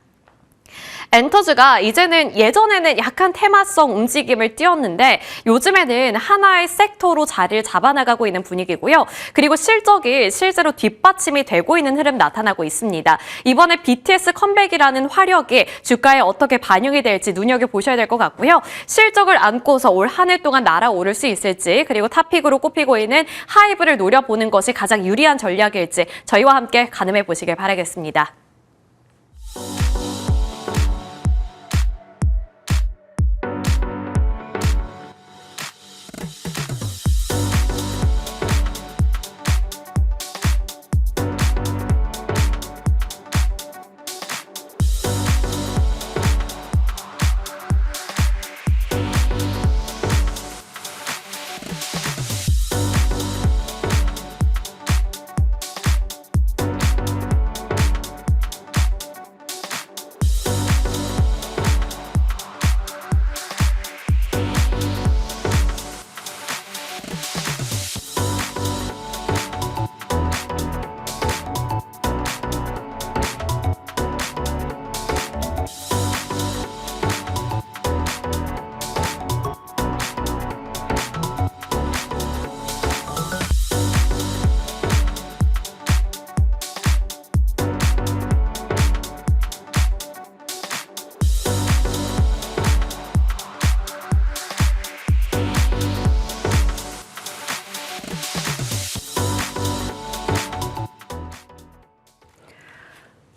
C: 엔터즈가 이제는 예전에는 약간 테마성 움직임을 띄었는데 요즘에는 하나의 섹터로 자리를 잡아나가고 있는 분위기고요. 그리고 실적이 실제로 뒷받침이 되고 있는 흐름 나타나고 있습니다. 이번에 BTS 컴백이라는 화력이 주가에 어떻게 반영이 될지 눈여겨보셔야 될 것 같고요. 실적을 안고서 올 한 해 동안 날아오를 수 있을지 그리고 탑픽으로 꼽히고 있는 하이브를 노려보는 것이 가장 유리한 전략일지 저희와 함께 가늠해 보시길 바라겠습니다.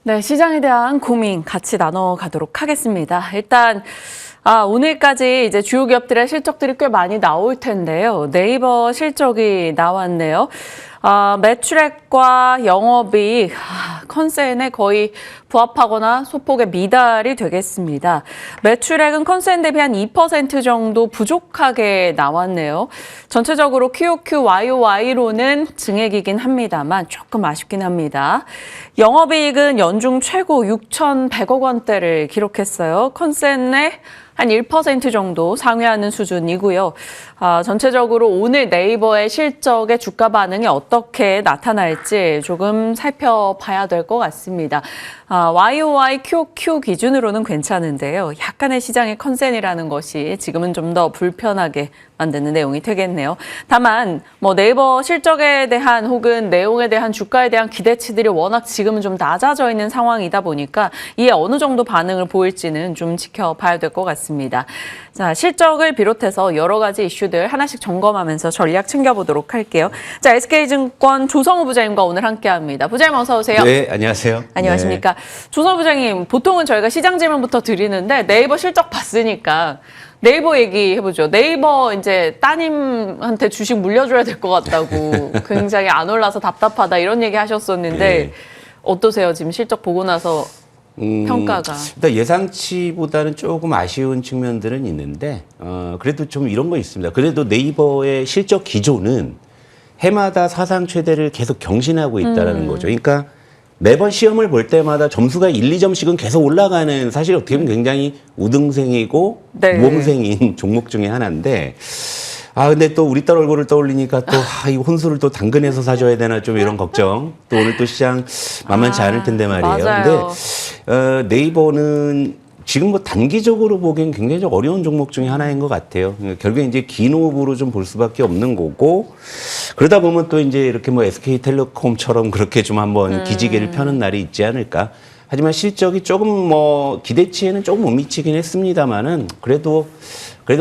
A: 네, 시장에 대한 고민 같이 나눠가도록 하겠습니다. 일단 오늘까지 이제 주요 기업들의 실적들이 꽤 많이 나올 텐데요. 네이버 실적이 나왔네요. 매출액과 영업이익 컨센에 거의 부합하거나 소폭의 미달이 되겠습니다. 매출액은 컨센 대비 한 2% 정도 부족하게 나왔네요. 전체적으로 QOQ, YOY로는 증액이긴 합니다만 조금 아쉽긴 합니다. 영업이익은 연중 최고 6,100억 원대를 기록했어요. 컨센에 한 1% 정도 상회하는 수준이고요. 전체적으로 오늘 네이버의 실적의 주가 반응이 어떻게 나타날지 조금 살펴봐야 될 것 같습니다. YOY, QOQ 기준으로는 괜찮은데요. 약간의 시장의 컨센이라는 것이 지금은 좀 더 불편하게 만드는 내용이 되겠네요. 다만 네이버 실적에 대한 혹은 내용에 대한 주가에 대한 기대치들이 워낙 지금은 좀 낮아져 있는 상황이다 보니까 이에 어느 정도 반응을 보일지는 좀 지켜봐야 될 것 같습니다. 자, 실적을 비롯해서 여러 가지 이슈들 하나씩 점검하면서 전략 챙겨보도록 할게요. 자, SK증권 조성우 부장님과 오늘 함께합니다. 부장님 어서 오세요.
D: 네, 안녕하세요.
A: 안녕하십니까.
D: 네.
A: 조성우 부장님, 보통은 저희가 시장 질문부터 드리는데 네이버 실적 봤으니까 네이버 얘기해보죠. 네이버 이제 따님한테 주식 물려줘야 될 것 같다고 굉장히 안 올라서 답답하다 이런 얘기 하셨었는데
D: 네.
A: 어떠세요? 지금 실적 보고 나서 평가가.
D: 일단 예상치보다는 조금 아쉬운 측면들은 있는데 그래도 좀 이런 거 있습니다. 그래도 네이버의 실적 기조는 해마다 사상 최대를 계속 경신하고 있다는 거죠. 그러니까 매번 시험을 볼 때마다 점수가 1, 2점씩은 계속 올라가는 사실 어떻게 보면 굉장히 우등생이고
A: 네.
D: 모범생인 종목 중에 하나인데 근데 또 우리 딸 얼굴을 떠올리니까 또 이 혼수를 또 당근에서 사줘야 되나 좀 이런 걱정. 또 오늘 또 시장 만만치 않을 텐데 말이에요.
A: 맞아요.
D: 근데 네이버는 지금 뭐 단기적으로 보기엔 굉장히 좀 어려운 종목 중에 하나인 것 같아요. 결국에 이제 긴 호흡으로 좀 볼 수밖에 없는 거고 그러다 보면 또 이제 이렇게 뭐 SK텔레콤처럼 그렇게 좀 한번 기지개를 펴는 날이 있지 않을까. 하지만 실적이 조금 뭐 기대치에는 조금 못 미치긴 했습니다만은 그래도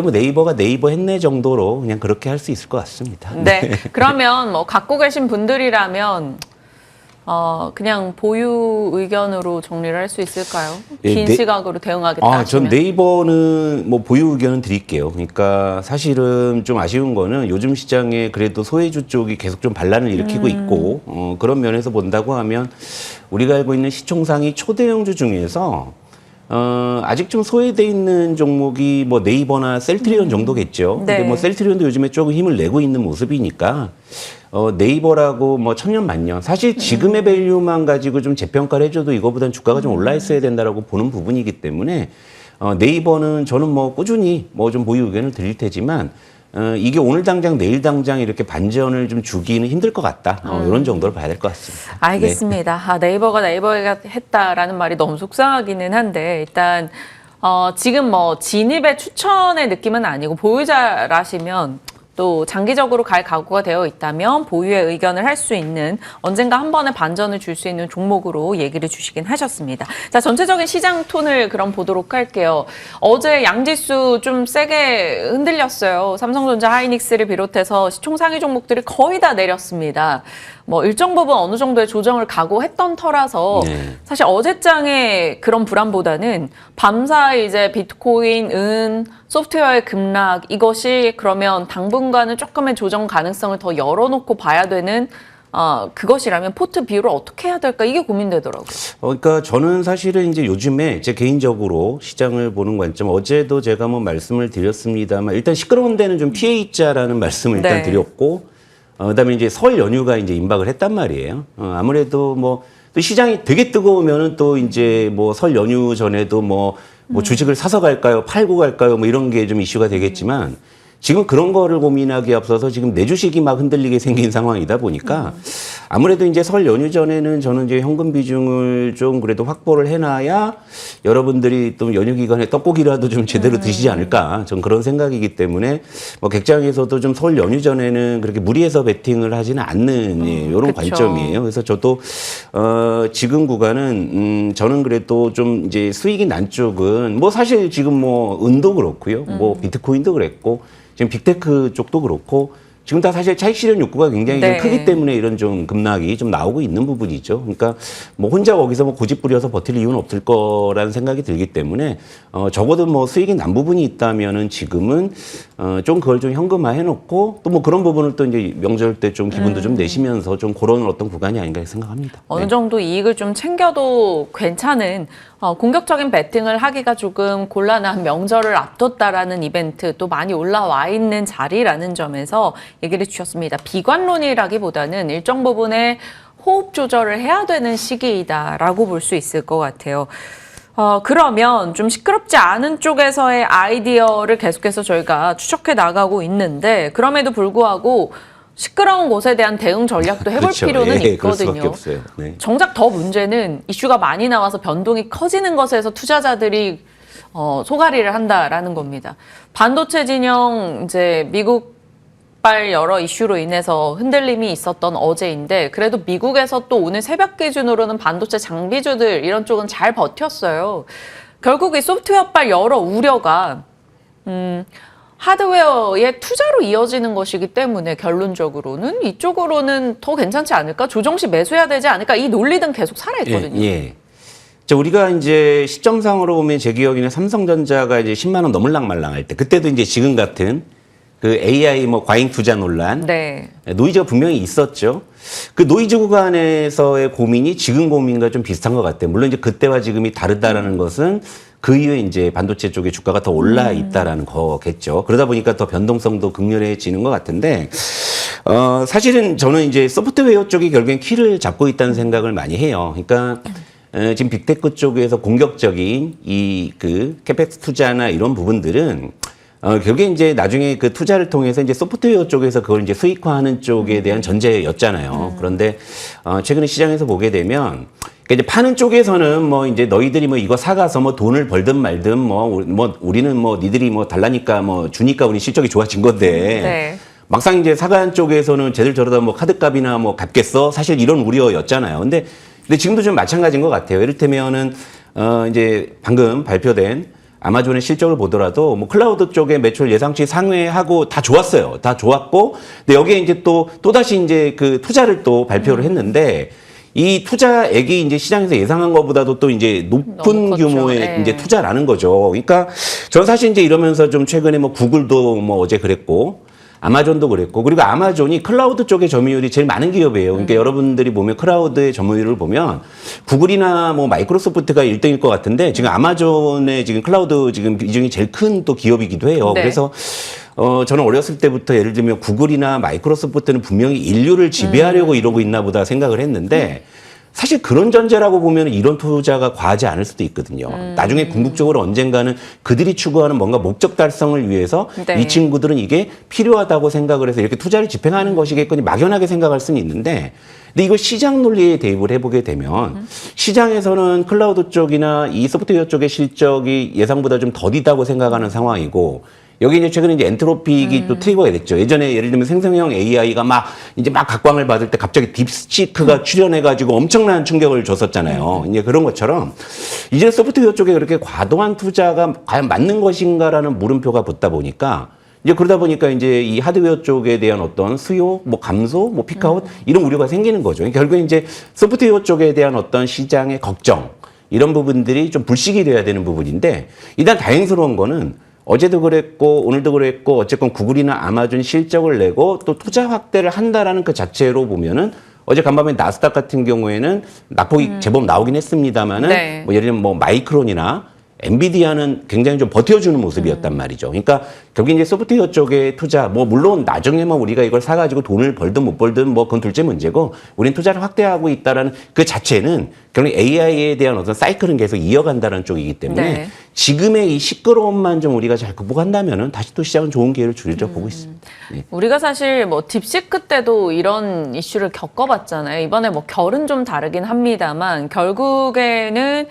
D: 뭐 네이버가 네이버 했네 정도로 그냥 그렇게 할 수 있을 것 같습니다.
A: 네. 그러면 뭐 갖고 계신 분들이라면 그냥 보유 의견으로 정리를 할 수 있을까요?
D: 예,
A: 긴 시각으로 대응하겠다
D: 전
A: 하시면.
D: 네이버는 뭐 보유 의견은 드릴게요. 그러니까 사실은 좀 아쉬운 거는 요즘 시장에 그래도 소외주 쪽이 계속 좀 반란을 일으키고 있고 그런 면에서 본다고 하면 우리가 알고 있는 시총상위 초대형주 중에서 아직 좀 소외돼 있는 종목이 뭐 네이버나 셀트리온 정도겠죠.
A: 네.
D: 근데 뭐 셀트리온도 요즘에 조금 힘을 내고 있는 모습이니까 네이버라고 뭐 천년 만년 사실 지금의 밸류만 가지고 좀 재평가를 해줘도 이거보다는 주가가 좀 올라 있어야 된다라고 보는 부분이기 때문에 네이버는 저는 뭐 꾸준히 뭐 좀 보유 의견을 드릴 테지만 이게 오늘 당장 내일 당장 이렇게 반전을 좀 주기는 힘들 것 같다. 이런 정도로 봐야 될 것 같습니다.
A: 알겠습니다. 네이버가 했다라는 말이 너무 속상하기는 한데 일단 지금 뭐 진입의 추천의 느낌은 아니고 보유자라시면 또 장기적으로 갈 각오가 되어 있다면 보유의 의견을 할 수 있는 언젠가 한 번에 반전을 줄 수 있는 종목으로 얘기를 주시긴 하셨습니다. 자, 전체적인 시장 톤을 그럼 보도록 할게요. 어제 양지수 좀 세게 흔들렸어요. 삼성전자, 하이닉스를 비롯해서 시총 상위 종목들이 거의 다 내렸습니다. 뭐 일정 부분 어느 정도의 조정을 각오했던 터라서
D: 네.
A: 사실 어제장의 그런 불안보다는 밤사이 이제 비트코인, 은, 소프트웨어의 급락 이것이 그러면 당분간은 조금의 조정 가능성을 더 열어놓고 봐야 되는 그것이라면 포트 비율을 어떻게 해야 될까 이게 고민되더라고요.
D: 그러니까 저는 사실은 이제 요즘에 제 개인적으로 시장을 보는 관점 어제도 제가 뭐 말씀을 드렸습니다만 일단 시끄러운 데는 좀 피해 있자라는 말씀을 일단
A: 네.
D: 드렸고 그다음에 이제 설 연휴가 이제 임박을 했단 말이에요. 아무래도 뭐 또 시장이 되게 뜨거우면은 또 이제 뭐 설 연휴 전에도 뭐 주식을 사서 갈까요? 팔고 갈까요? 뭐 이런 게 좀 이슈가 되겠지만 지금 그런 거를 고민하기에 앞서서 지금 내 주식이 막 흔들리게 생긴 상황이다 보니까 아무래도 이제 설 연휴 전에는 저는 이제 현금 비중을 좀 그래도 확보를 해놔야 여러분들이 또 연휴 기간에 떡고기라도 좀 제대로 드시지 않을까. 전 그런 생각이기 때문에 뭐 객장에서도 좀 설 연휴 전에는 그렇게 무리해서 베팅을 하지는 않는 이런
A: 그쵸.
D: 관점이에요. 그래서 저도 지금 구간은 저는 그래도 좀 이제 수익이 난 쪽은 뭐 사실 지금 뭐 은도 그렇고요. 뭐 비트코인도 그랬고 지금 빅테크 쪽도 그렇고 지금 다 사실 차익 실현 욕구가 굉장히
A: 네.
D: 좀 크기 때문에 이런 좀 급락이 좀 나오고 있는 부분이죠. 그러니까 뭐 혼자 거기서 뭐 고집 부려서 버틸 이유는 없을 거라는 생각이 들기 때문에 적어도 뭐 수익이 난 부분이 있다면은 지금은 좀 그걸 좀 현금화 해놓고 또 뭐 그런 부분을 또 이제 명절 때 좀 기분도 좀 내시면서 좀 그런 어떤 구간이 아닌가 생각합니다.
A: 어느
D: 네.
A: 정도 이익을 좀 챙겨도 괜찮은 공격적인 베팅을 하기가 조금 곤란한 명절을 앞뒀다라는 이벤트 또 많이 올라와 있는 자리라는 점에서 얘기를 주셨습니다. 비관론이라기보다는 일정 부분의 호흡 조절을 해야 되는 시기이다라고 볼 수 있을 것 같아요. 그러면 좀 시끄럽지 않은 쪽에서의 아이디어를 계속해서 저희가 추적해 나가고 있는데 그럼에도 불구하고 시끄러운 곳에 대한 대응 전략도 해볼
D: 그렇죠.
A: 필요는
D: 예, 그럴 수밖에
A: 있거든요.
D: 없어요. 네.
A: 정작 더 문제는 이슈가 많이 나와서 변동이 커지는 것에서 투자자들이 소가리를 한다라는 겁니다. 반도체 진영 이제 미국발 여러 이슈로 인해서 흔들림이 있었던 어제인데 그래도 미국에서 또 오늘 새벽 기준으로는 반도체 장비주들 이런 쪽은 잘 버텼어요. 결국 이 소프트웨어발 여러 우려가 하드웨어의 투자로 이어지는 것이기 때문에 결론적으로는 이쪽으로는 더 괜찮지 않을까? 조정시 매수해야 되지 않을까? 이 논리는 계속 살아있거든요.
D: 예. 자, 우리가 이제 시점상으로 보면 제 기억에는 삼성전자가 이제 10만 원 넘을랑 말랑할 때 그때도 이제 지금 같은 그 AI 뭐 과잉 투자 논란
A: 네.
D: 노이즈가 분명히 있었죠. 그 노이즈 구간에서의 고민이 지금 고민과 좀 비슷한 것 같아요. 물론 이제 그때와 지금이 다르다라는 것은 그 이후에 이제 반도체 쪽의 주가가 더 올라 있다라는 거겠죠. 그러다 보니까 더 변동성도 극렬해지는 것 같은데, 사실은 저는 이제 소프트웨어 쪽이 결국엔 키를 잡고 있다는 생각을 많이 해요. 그러니까 지금 빅테크 쪽에서 공격적인 이 그 캐펙스 투자나 이런 부분들은 결국에 이제 나중에 그 투자를 통해서 이제 소프트웨어 쪽에서 그걸 이제 수익화하는 쪽에 대한 전제였잖아요. 그런데 최근에 시장에서 보게 되면 그러니까 이제 파는 쪽에서는 뭐 이제 너희들이 뭐 이거 사가서 뭐 돈을 벌든 말든 뭐 우리는 뭐 니들이 뭐 달라니까 뭐 주니까 우리 실적이 좋아진 건데.
A: 네.
D: 막상 이제 사간 쪽에서는 쟤들 저러다 뭐 카드값이나 뭐 갚겠어? 사실 이런 우려였잖아요. 근데 지금도 좀 마찬가지인 것 같아요. 이를테면은 이제 방금 발표된 아마존의 실적을 보더라도 뭐 클라우드 쪽의 매출 예상치 상회하고 다 좋았어요. 다 좋았고, 근데 여기에 이제 또다시 이제 그 투자를 또 발표를 했는데, 이 투자액이 이제 시장에서 예상한 것보다도 또 이제 높은 규모의
A: 네.
D: 이제 투자라는 거죠. 그러니까 저는 사실 이제 이러면서 좀 최근에 뭐 구글도 뭐 어제 그랬고, 아마존도 그랬고, 그리고 아마존이 클라우드 쪽의 점유율이 제일 많은 기업이에요. 그러니까 여러분들이 보면 클라우드의 점유율을 보면 구글이나 뭐 마이크로소프트가 1등일 것 같은데 지금 아마존의 지금 클라우드 지금 비중이 제일 큰 또 기업이기도 해요.
A: 네.
D: 그래서 저는 어렸을 때부터 예를 들면 구글이나 마이크로소프트는 분명히 인류를 지배하려고 이러고 있나 보다 생각을 했는데 사실 그런 전제라고 보면 이런 투자가 과하지 않을 수도 있거든요. 나중에 궁극적으로 언젠가는 그들이 추구하는 뭔가 목적 달성을 위해서
A: 네.
D: 이 친구들은 이게 필요하다고 생각을 해서 이렇게 투자를 집행하는 것이겠거니 막연하게 생각할 수는 있는데 근데 이걸 시장 논리에 대입을 해보게 되면 시장에서는 클라우드 쪽이나 이 소프트웨어 쪽의 실적이 예상보다 좀 더디다고 생각하는 상황이고 여기 이제 최근에 이제 엔트로픽이 또 트리거가 됐죠. 예전에 예를 들면 생성형 AI가 막 각광을 받을 때 갑자기 딥시크가 출현해가지고 엄청난 충격을 줬었잖아요. 이제 그런 것처럼 이제 소프트웨어 쪽에 그렇게 과도한 투자가 과연 맞는 것인가라는 물음표가 붙다 보니까 이제 그러다 보니까 이제 이 하드웨어 쪽에 대한 어떤 수요, 뭐 감소, 뭐 피크아웃 이런 우려가 생기는 거죠. 그러니까 결국에 이제 소프트웨어 쪽에 대한 어떤 시장의 걱정 이런 부분들이 좀 불식이 돼야 되는 부분인데 일단 다행스러운 거는 어제도 그랬고 오늘도 그랬고 어쨌건 구글이나 아마존 실적을 내고 또 투자 확대를 한다라는 그 자체로 보면은 어제 간밤에 나스닥 같은 경우에는 낙폭이 제법 나오긴 했습니다만은
A: 네.
D: 뭐 예를 들면 뭐 마이크론이나 엔비디아는 굉장히 좀 버텨주는 모습이었단 말이죠. 그러니까 결국 이제 소프트웨어 쪽에 투자, 뭐 물론 나중에 뭐 우리가 이걸 사가지고 돈을 벌든 못 벌든 뭐 그건 둘째 문제고, 우리는 투자를 확대하고 있다라는 그 자체는 결국 AI에 대한 어떤 사이클은 계속 이어간다는 쪽이기 때문에
A: 네.
D: 지금의 이 시끄러움만 좀 우리가 잘 극복한다면은 다시 또 시장은 좋은 기회를 줄이려 보고 있습니다. 네.
A: 우리가 사실 뭐 딥시크 때도 이런 이슈를 겪어봤잖아요. 이번에 뭐 결은 좀 다르긴 합니다만 결국에는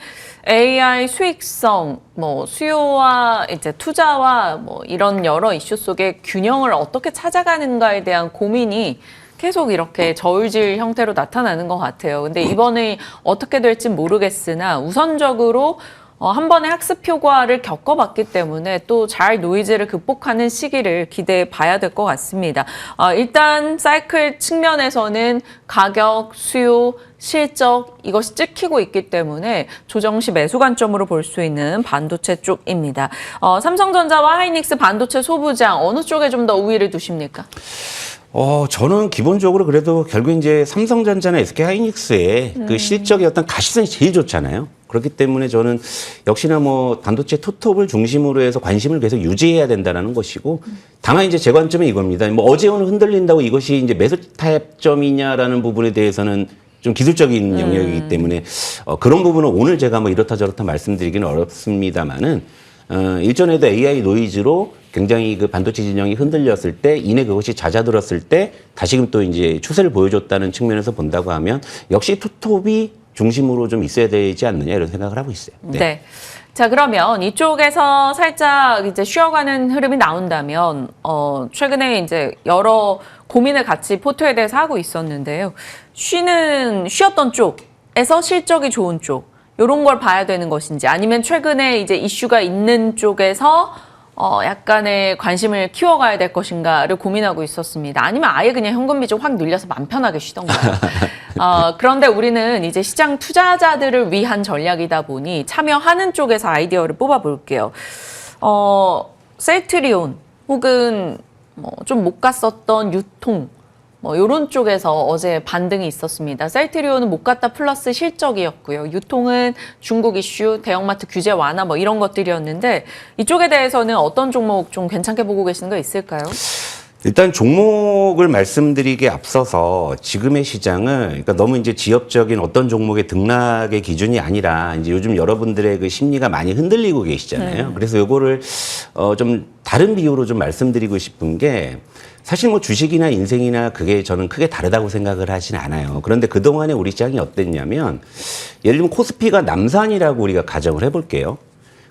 A: AI 수익성, 뭐 수요와 이제 투자와 뭐 이런 여러 이슈 속에 균형을 어떻게 찾아가는가에 대한 고민이 계속 이렇게 저울질 형태로 나타나는 것 같아요. 근데 이번에 어떻게 될지 모르겠으나 우선적으로 한 번의 학습 효과를 겪어봤기 때문에 또 잘 노이즈를 극복하는 시기를 기대해 봐야 될 것 같습니다. 일단 사이클 측면에서는 가격, 수요, 실적 이것이 찍히고 있기 때문에 조정 시 매수 관점으로 볼 수 있는 반도체 쪽입니다. 삼성전자와 하이닉스 반도체 소부장 어느 쪽에 좀 더 우위를 두십니까?
D: 저는 기본적으로 그래도 결국 이제 삼성전자나 SK 하이닉스의 그 실적의 어떤 가시성이 제일 좋잖아요. 그렇기 때문에 저는 역시나 뭐 반도체 투톱을 중심으로 해서 관심을 계속 유지해야 된다는 것이고, 다만 이제 제 관점은 이겁니다. 뭐 어제 오늘 흔들린다고 이것이 이제 매수 타협점이냐라는 부분에 대해서는 좀 기술적인 영역이기 때문에 그런 부분은 오늘 제가 뭐 이렇다 저렇다 말씀드리기는 어렵습니다만은 일전에도 AI 노이즈로 굉장히 그 반도체 진영이 흔들렸을 때 이내 그것이 잦아들었을 때 다시금 또 이제 추세를 보여줬다는 측면에서 본다고 하면 역시 투톱이 중심으로 좀 있어야 되지 않느냐 이런 생각을 하고 있어요.
A: 네. 자, 그러면 이쪽에서 살짝 이제 쉬어가는 흐름이 나온다면, 최근에 이제 여러 고민을 같이 포트에 대해서 하고 있었는데요. 쉬었던 쪽에서 실적이 좋은 쪽, 요런 걸 봐야 되는 것인지, 아니면 최근에 이제 이슈가 있는 쪽에서 약간의 관심을 키워가야 될 것인가를 고민하고 있었습니다. 아니면 아예 그냥 현금 비중 확 늘려서 맘 편하게 쉬던가요. 그런데 우리는 이제 시장 투자자들을 위한 전략이다 보니 참여하는 쪽에서 아이디어를 뽑아볼게요. 셀트리온 혹은 좀 못 갔었던 유통, 뭐 이런 쪽에서 어제 반등이 있었습니다. 셀트리온은 못 갔다 플러스 실적이었고요. 유통은 중국 이슈, 대형마트 규제 완화 뭐 이런 것들이었는데 이쪽에 대해서는 어떤 종목 좀 괜찮게 보고 계시는 거 있을까요?
D: 일단 종목을 말씀드리기에 앞서서 지금의 시장은 그러니까 너무 이제 지역적인 어떤 종목의 등락의 기준이 아니라 이제 요즘 여러분들의 그 심리가 많이 흔들리고 계시잖아요. 그래서 요거를 좀 다른 비유로 좀 말씀드리고 싶은 게 사실 뭐 주식이나 인생이나 그게 저는 크게 다르다고 생각을 하진 않아요. 그런데 그동안에 우리 시장이 어땠냐면 예를 들면 코스피가 남산이라고 우리가 가정을 해볼게요.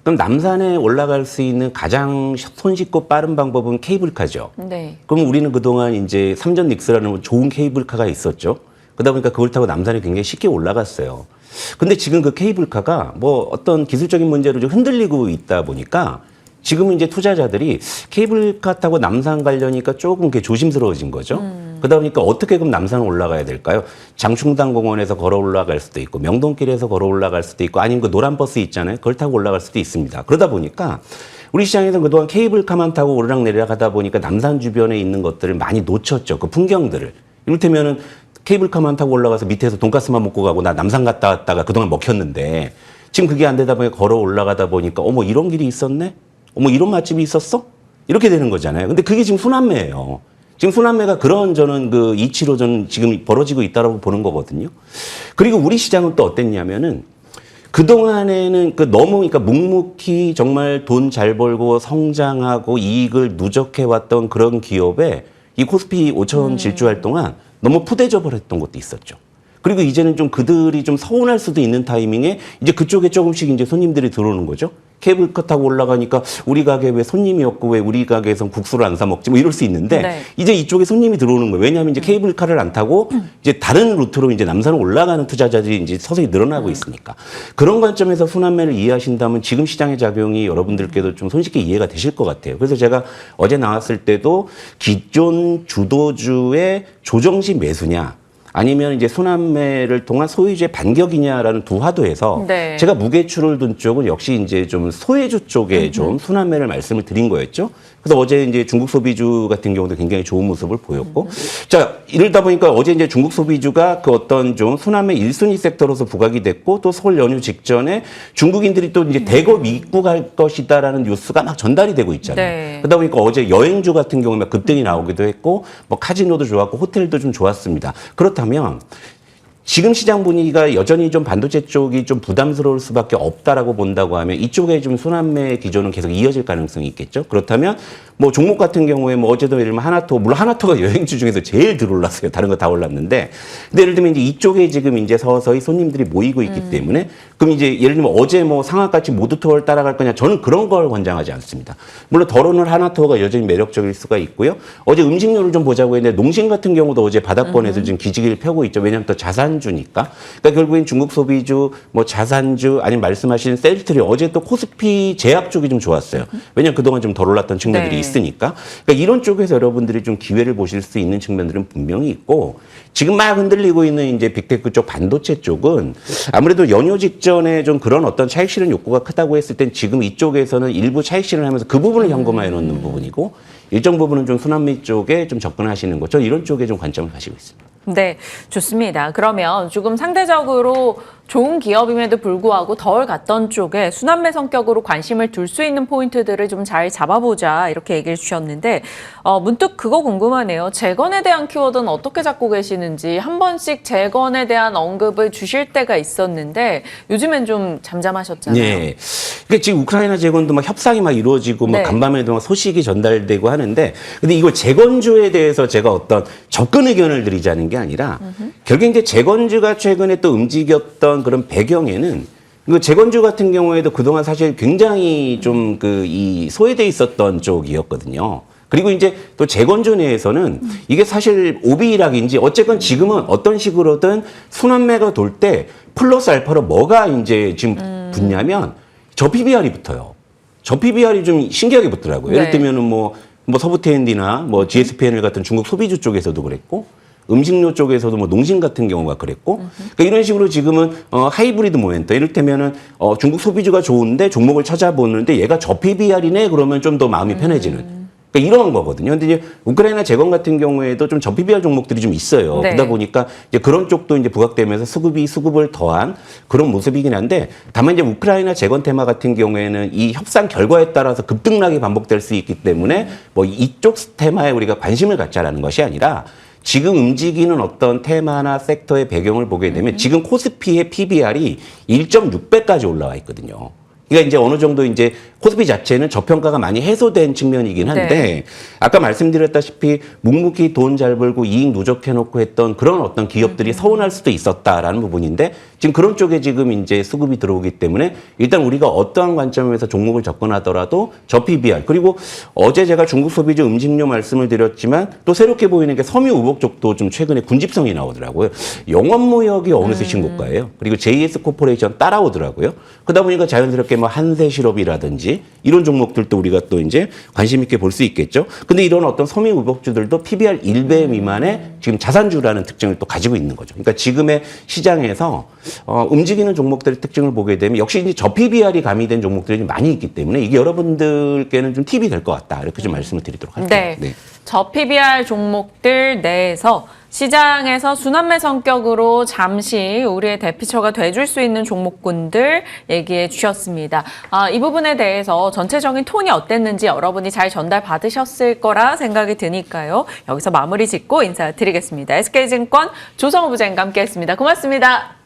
D: 그럼 남산에 올라갈 수 있는 가장 손쉽고 빠른 방법은 케이블카죠.
A: 네.
D: 그럼 우리는 그동안 이제 삼전 닉스라는 좋은 케이블카가 있었죠. 그러다 보니까 그걸 타고 남산에 굉장히 쉽게 올라갔어요. 근데 지금 그 케이블카가 뭐 어떤 기술적인 문제로 좀 흔들리고 있다 보니까 지금은 이제 투자자들이 케이블카 타고 남산 가려니까 조금 이렇게 조심스러워진 거죠. 그러다 보니까 어떻게 그럼 남산 올라가야 될까요? 장충당 공원에서 걸어 올라갈 수도 있고 명동길에서 걸어 올라갈 수도 있고 아니면 그 노란 버스 있잖아요. 그걸 타고 올라갈 수도 있습니다. 그러다 보니까 우리 시장에서는 그동안 케이블카만 타고 오르락내리락 하다 보니까 남산 주변에 있는 것들을 많이 놓쳤죠. 그 풍경들을. 이를테면은 케이블카만 타고 올라가서 밑에서 돈가스만 먹고 가고 나 남산 갔다 왔다가 그동안 먹혔는데 지금 그게 안 되다 보니까 걸어 올라가다 보니까 어머 이런 길이 있었네? 어머 이런 맛집이 있었어? 이렇게 되는 거잖아요. 근데 그게 지금 순환매예요. 지금 순환매가 그런 저는 그 이치로 저는 지금 벌어지고 있다라고 보는 거거든요. 그리고 우리 시장은 또 어땠냐면은 그동안에는 그 너무 그러니까 묵묵히 정말 돈 잘 벌고 성장하고 이익을 누적해왔던 그런 기업에 이 코스피 5천 질주할 동안 너무 푸대접 버렸던 것도 있었죠. 그리고 이제는 좀 그들이 좀 서운할 수도 있는 타이밍에 이제 그쪽에 조금씩 이제 손님들이 들어오는 거죠. 케이블카 타고 올라가니까 우리 가게 왜 손님이 없고 왜 우리 가게에선 국수를 안 사 먹지 뭐 이럴 수 있는데
A: 네.
D: 이제 이쪽에 손님이 들어오는 거예요. 왜냐하면 이제 케이블카를 안 타고 이제 다른 루트로 이제 남산을 올라가는 투자자들이 이제 서서히 늘어나고 있으니까 그런 관점에서 순환매를 이해하신다면 지금 시장의 작용이 여러분들께도 좀 손쉽게 이해가 되실 것 같아요. 그래서 제가 어제 나왔을 때도 기존 주도주의 조정시 매수냐 아니면 이제 순환매를 통한 소유주의 반격이냐라는 두 화도에서
A: 네.
D: 제가 무게추를 둔 쪽은 역시 이제 좀 소외주 쪽에 좀 순환매를 말씀을 드린 거였죠. 그래서 어제 이제 중국 소비주 같은 경우도 굉장히 좋은 모습을 보였고, 자 이러다 보니까 어제 이제 중국 소비주가 그 어떤 좀 순환매 1순위 섹터로서 부각이 됐고 또 설 연휴 직전에 중국인들이 또 이제 대거 입국할 것이다라는 뉴스가 막 전달이 되고 있잖아요.
A: 네.
D: 그러다 보니까 어제 여행주 같은 경우에 막 급등이 나오기도 했고, 뭐 카지노도 좋았고 호텔도 좀 좋았습니다. 그렇다면 지금 시장 분위기가 여전히 좀 반도체 쪽이 좀 부담스러울 수밖에 없다라고 본다고 하면 이쪽에 좀 순환매 기조는 계속 이어질 가능성이 있겠죠. 그렇다면 뭐 종목 같은 경우에 뭐 어제도 예를 들면 하나토, 물론 하나토가 여행주 중에서 제일 들어올랐어요. 다른 거 다 올랐는데. 근데 예를 들면 이제 이쪽에 지금 이제 서서히 손님들이 모이고 있기 때문에 그럼 이제 예를 들면 어제 뭐 상하같이 모두토를 따라갈 거냐 저는 그런 걸 권장하지 않습니다. 물론 덜어는 하나토가 여전히 매력적일 수가 있고요. 어제 음식료를 좀 보자고 했는데 농심 같은 경우도 어제 바닥권에서 지금 기지개를 펴고 있죠. 왜냐하면 또 자산주니까. 그러니까 결국엔 중국 소비주, 뭐 자산주 아니면 말씀하신 셀트리 어제 또 코스피 제약 쪽이 좀 좋았어요. 왜냐하면 그동안 좀 덜 올랐던 측면들이
A: 네.
D: 있으니까. 그러니까 이런 쪽에서 여러분들이 좀 기회를 보실 수 있는 측면들은 분명히 있고 지금 막 흔들리고 있는 이제 빅테크 쪽 반도체 쪽은 아무래도 연휴 직전에 좀 그런 어떤 차익 실현 욕구가 크다고 했을 땐 지금 이쪽에서는 일부 차익 실현하면서 그 부분을 현금화해 놓는 부분이고 일정 부분은 좀 순환매 쪽에 좀 접근하시는 거죠. 이런 쪽에 좀 관점을 가시고 있습니다.
A: 네, 좋습니다. 그러면 조금 상대적으로 좋은 기업임에도 불구하고 덜 갔던 쪽에 순환매 성격으로 관심을 둘 수 있는 포인트들을 좀 잘 잡아보자 이렇게 얘기해 주셨는데 문득 그거 궁금하네요. 재건에 대한 키워드는 어떻게 잡고 계시는지 한 번씩 재건에 대한 언급을 주실 때가 있었는데 요즘엔 좀 잠잠하셨잖아요.
D: 네. 그러니까 지금 우크라이나 재건도 막 협상이 막 이루어지고 막
A: 네.
D: 간밤에도 막 소식이 전달되고 하는데 근데 이걸 재건주에 대해서 제가 어떤 접근 의견을 드리자는 게 아니라 결국에 이제 재건주가 최근에 또 움직였던 그런 배경에는 그 재건주 같은 경우에도 그동안 사실 굉장히 좀 이 소외돼 있었던 쪽이었거든요. 그리고 이제 또 재건주 내에서는 이게 사실 오비락인지 어쨌건 지금은 어떤 식으로든 순환매가 돌 때 플러스 알파로 뭐가 이제 지금 붙냐면 저 PBR이 붙어요. 저 PBR이 좀 신기하게 붙더라고요.
A: 네.
D: 예를 들면은 뭐 서부TND나 뭐 GSPNL 같은 중국 소비주 쪽에서도 그랬고 음식료 쪽에서도 뭐 농심 같은 경우가 그랬고 그러니까 이런 식으로 지금은 하이브리드 모멘터 이를테면은 중국 소비주가 좋은데 종목을 찾아보는데 얘가 저 PBR이네 그러면 좀 더 마음이 편해지는 그러니까 그러니까 이런 거거든요. 근데 이제 우크라이나 재건 같은 경우에도 좀 저PBR 종목들이 좀 있어요.
A: 네.
D: 그러다 보니까 이제 그런 쪽도 이제 부각되면서 수급을 더한 그런 모습이긴 한데, 다만 이제 우크라이나 재건 테마 같은 경우에는 이 협상 결과에 따라서 급등락이 반복될 수 있기 때문에 뭐 이쪽 테마에 우리가 관심을 갖자라는 것이 아니라, 지금 움직이는 어떤 테마나 섹터의 배경을 보게 되면 지금 코스피의 PBR이 1.6배까지 올라와 있거든요. 그러니까 이제 어느 정도 이제 코스피 자체는 저평가가 많이 해소된 측면이긴 한데,
A: 네.
D: 아까 말씀드렸다시피 묵묵히 돈 잘 벌고 이익 누적해놓고 했던 그런 어떤 기업들이 서운할 수도 있었다라는 부분인데, 지금 그런 쪽에 지금 이제 수급이 들어오기 때문에 일단 우리가 어떠한 관점에서 종목을 접근하더라도 저 PBR, 그리고 어제 제가 중국 소비재 음식료 말씀을 드렸지만 또 새롭게 보이는 게 섬유 우복 쪽도 좀 최근에 군집성이 나오더라고요. 영업무역이 어느새 신고가예요. 그리고 JS 코퍼레이션 따라오더라고요. 그러다 보니까 자연스럽게 뭐 한세실업이라든지 이런 종목들도 우리가 또 이제 관심 있게 볼 수 있겠죠. 근데 이런 어떤 섬유 우복주들도 PBR 1배 미만의 지금 자산주라는 특징을 또 가지고 있는 거죠. 그러니까 지금의 시장에서 움직이는 종목들의 특징을 보게 되면 역시 이제 저 PBR이 가미된 종목들이 많이 있기 때문에 이게 여러분들께는 좀 팁이 될 것 같다. 이렇게 좀 말씀을 드리도록 할게요.
A: 네. 저 PBR 종목들 내에서 시장에서 순환매 성격으로 잠시 우리의 대피처가 돼줄 수 있는 종목군들 얘기해 주셨습니다. 이 부분에 대해서 전체적인 톤이 어땠는지 여러분이 잘 전달받으셨을 거라 생각이 드니까요. 여기서 마무리 짓고 인사드리겠습니다. SK증권 조성우 부장님과 함께했습니다. 고맙습니다.